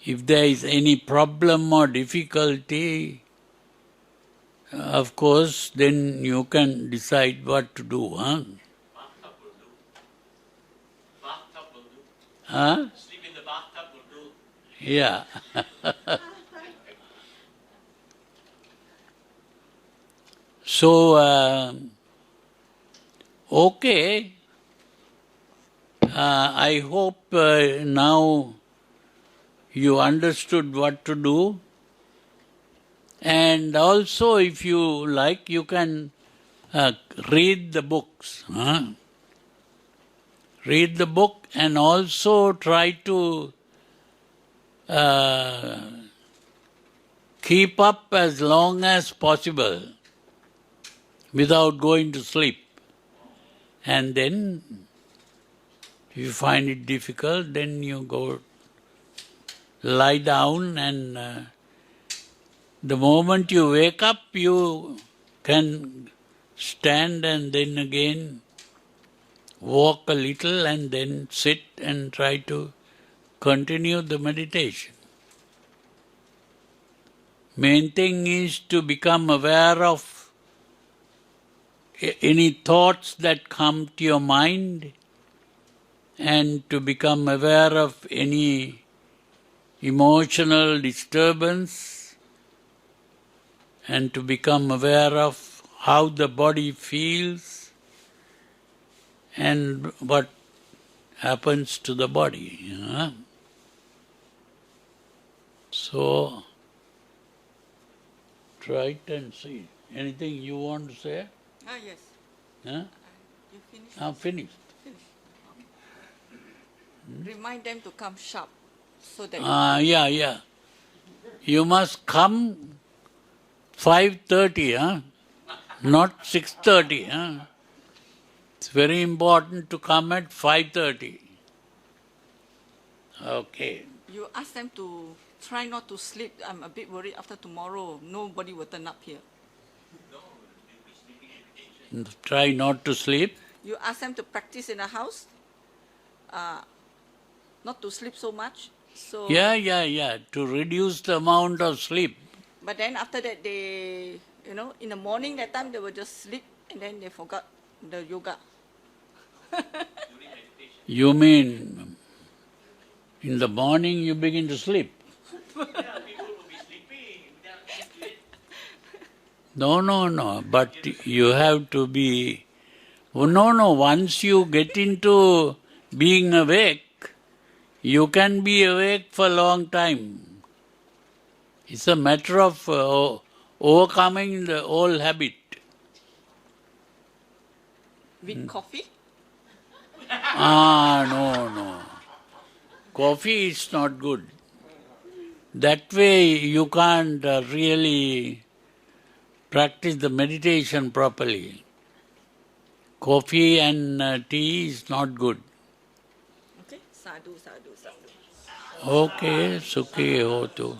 If there is any problem or difficulty, of course, then you can decide what to do. Huh? Bathtub will do. Bathtub will do. Huh? Sleep in the bathtub will do. Yeah. So, okay. I hope now you understood what to do. And also, if you like, you can read the books. Huh? Read the book and also try to keep up as long as possible without going to sleep. And then, if you find it difficult, then you go lie down, and the moment you wake up, you can stand and then again walk a little and then sit and try to continue the meditation. Main thing is to become aware of any thoughts that come to your mind, and to become aware of any emotional disturbance, and to become aware of how the body feels and what happens to the body. You know? So, try it and see. Anything you want to say? Yes. Huh? You finished? I'm finished. Remind them to come sharp so that Yeah. You must come 5:30, huh? Not 6:30, huh? It's very important to come at 5:30. Okay. you ask them to try not to sleep. I'm a bit worried after tomorrow nobody will turn up here. Try not to sleep. You ask them to practice in the house, not to sleep so much. So Yeah. To reduce the amount of sleep. But then after that, they, in the morning that time they will just sleep and then they forgot the yoga. You mean in the morning you begin to sleep? Yeah, people will be sleeping. No. But you have to be Oh, no. Once you get into being awake, you can be awake for a long time. It's a matter of overcoming the old habit. With coffee? No. Coffee is not good. That way you can't really practice the meditation properly. Coffee and tea is not good. Okay, sadhu. Okay, Sukhi Hotu.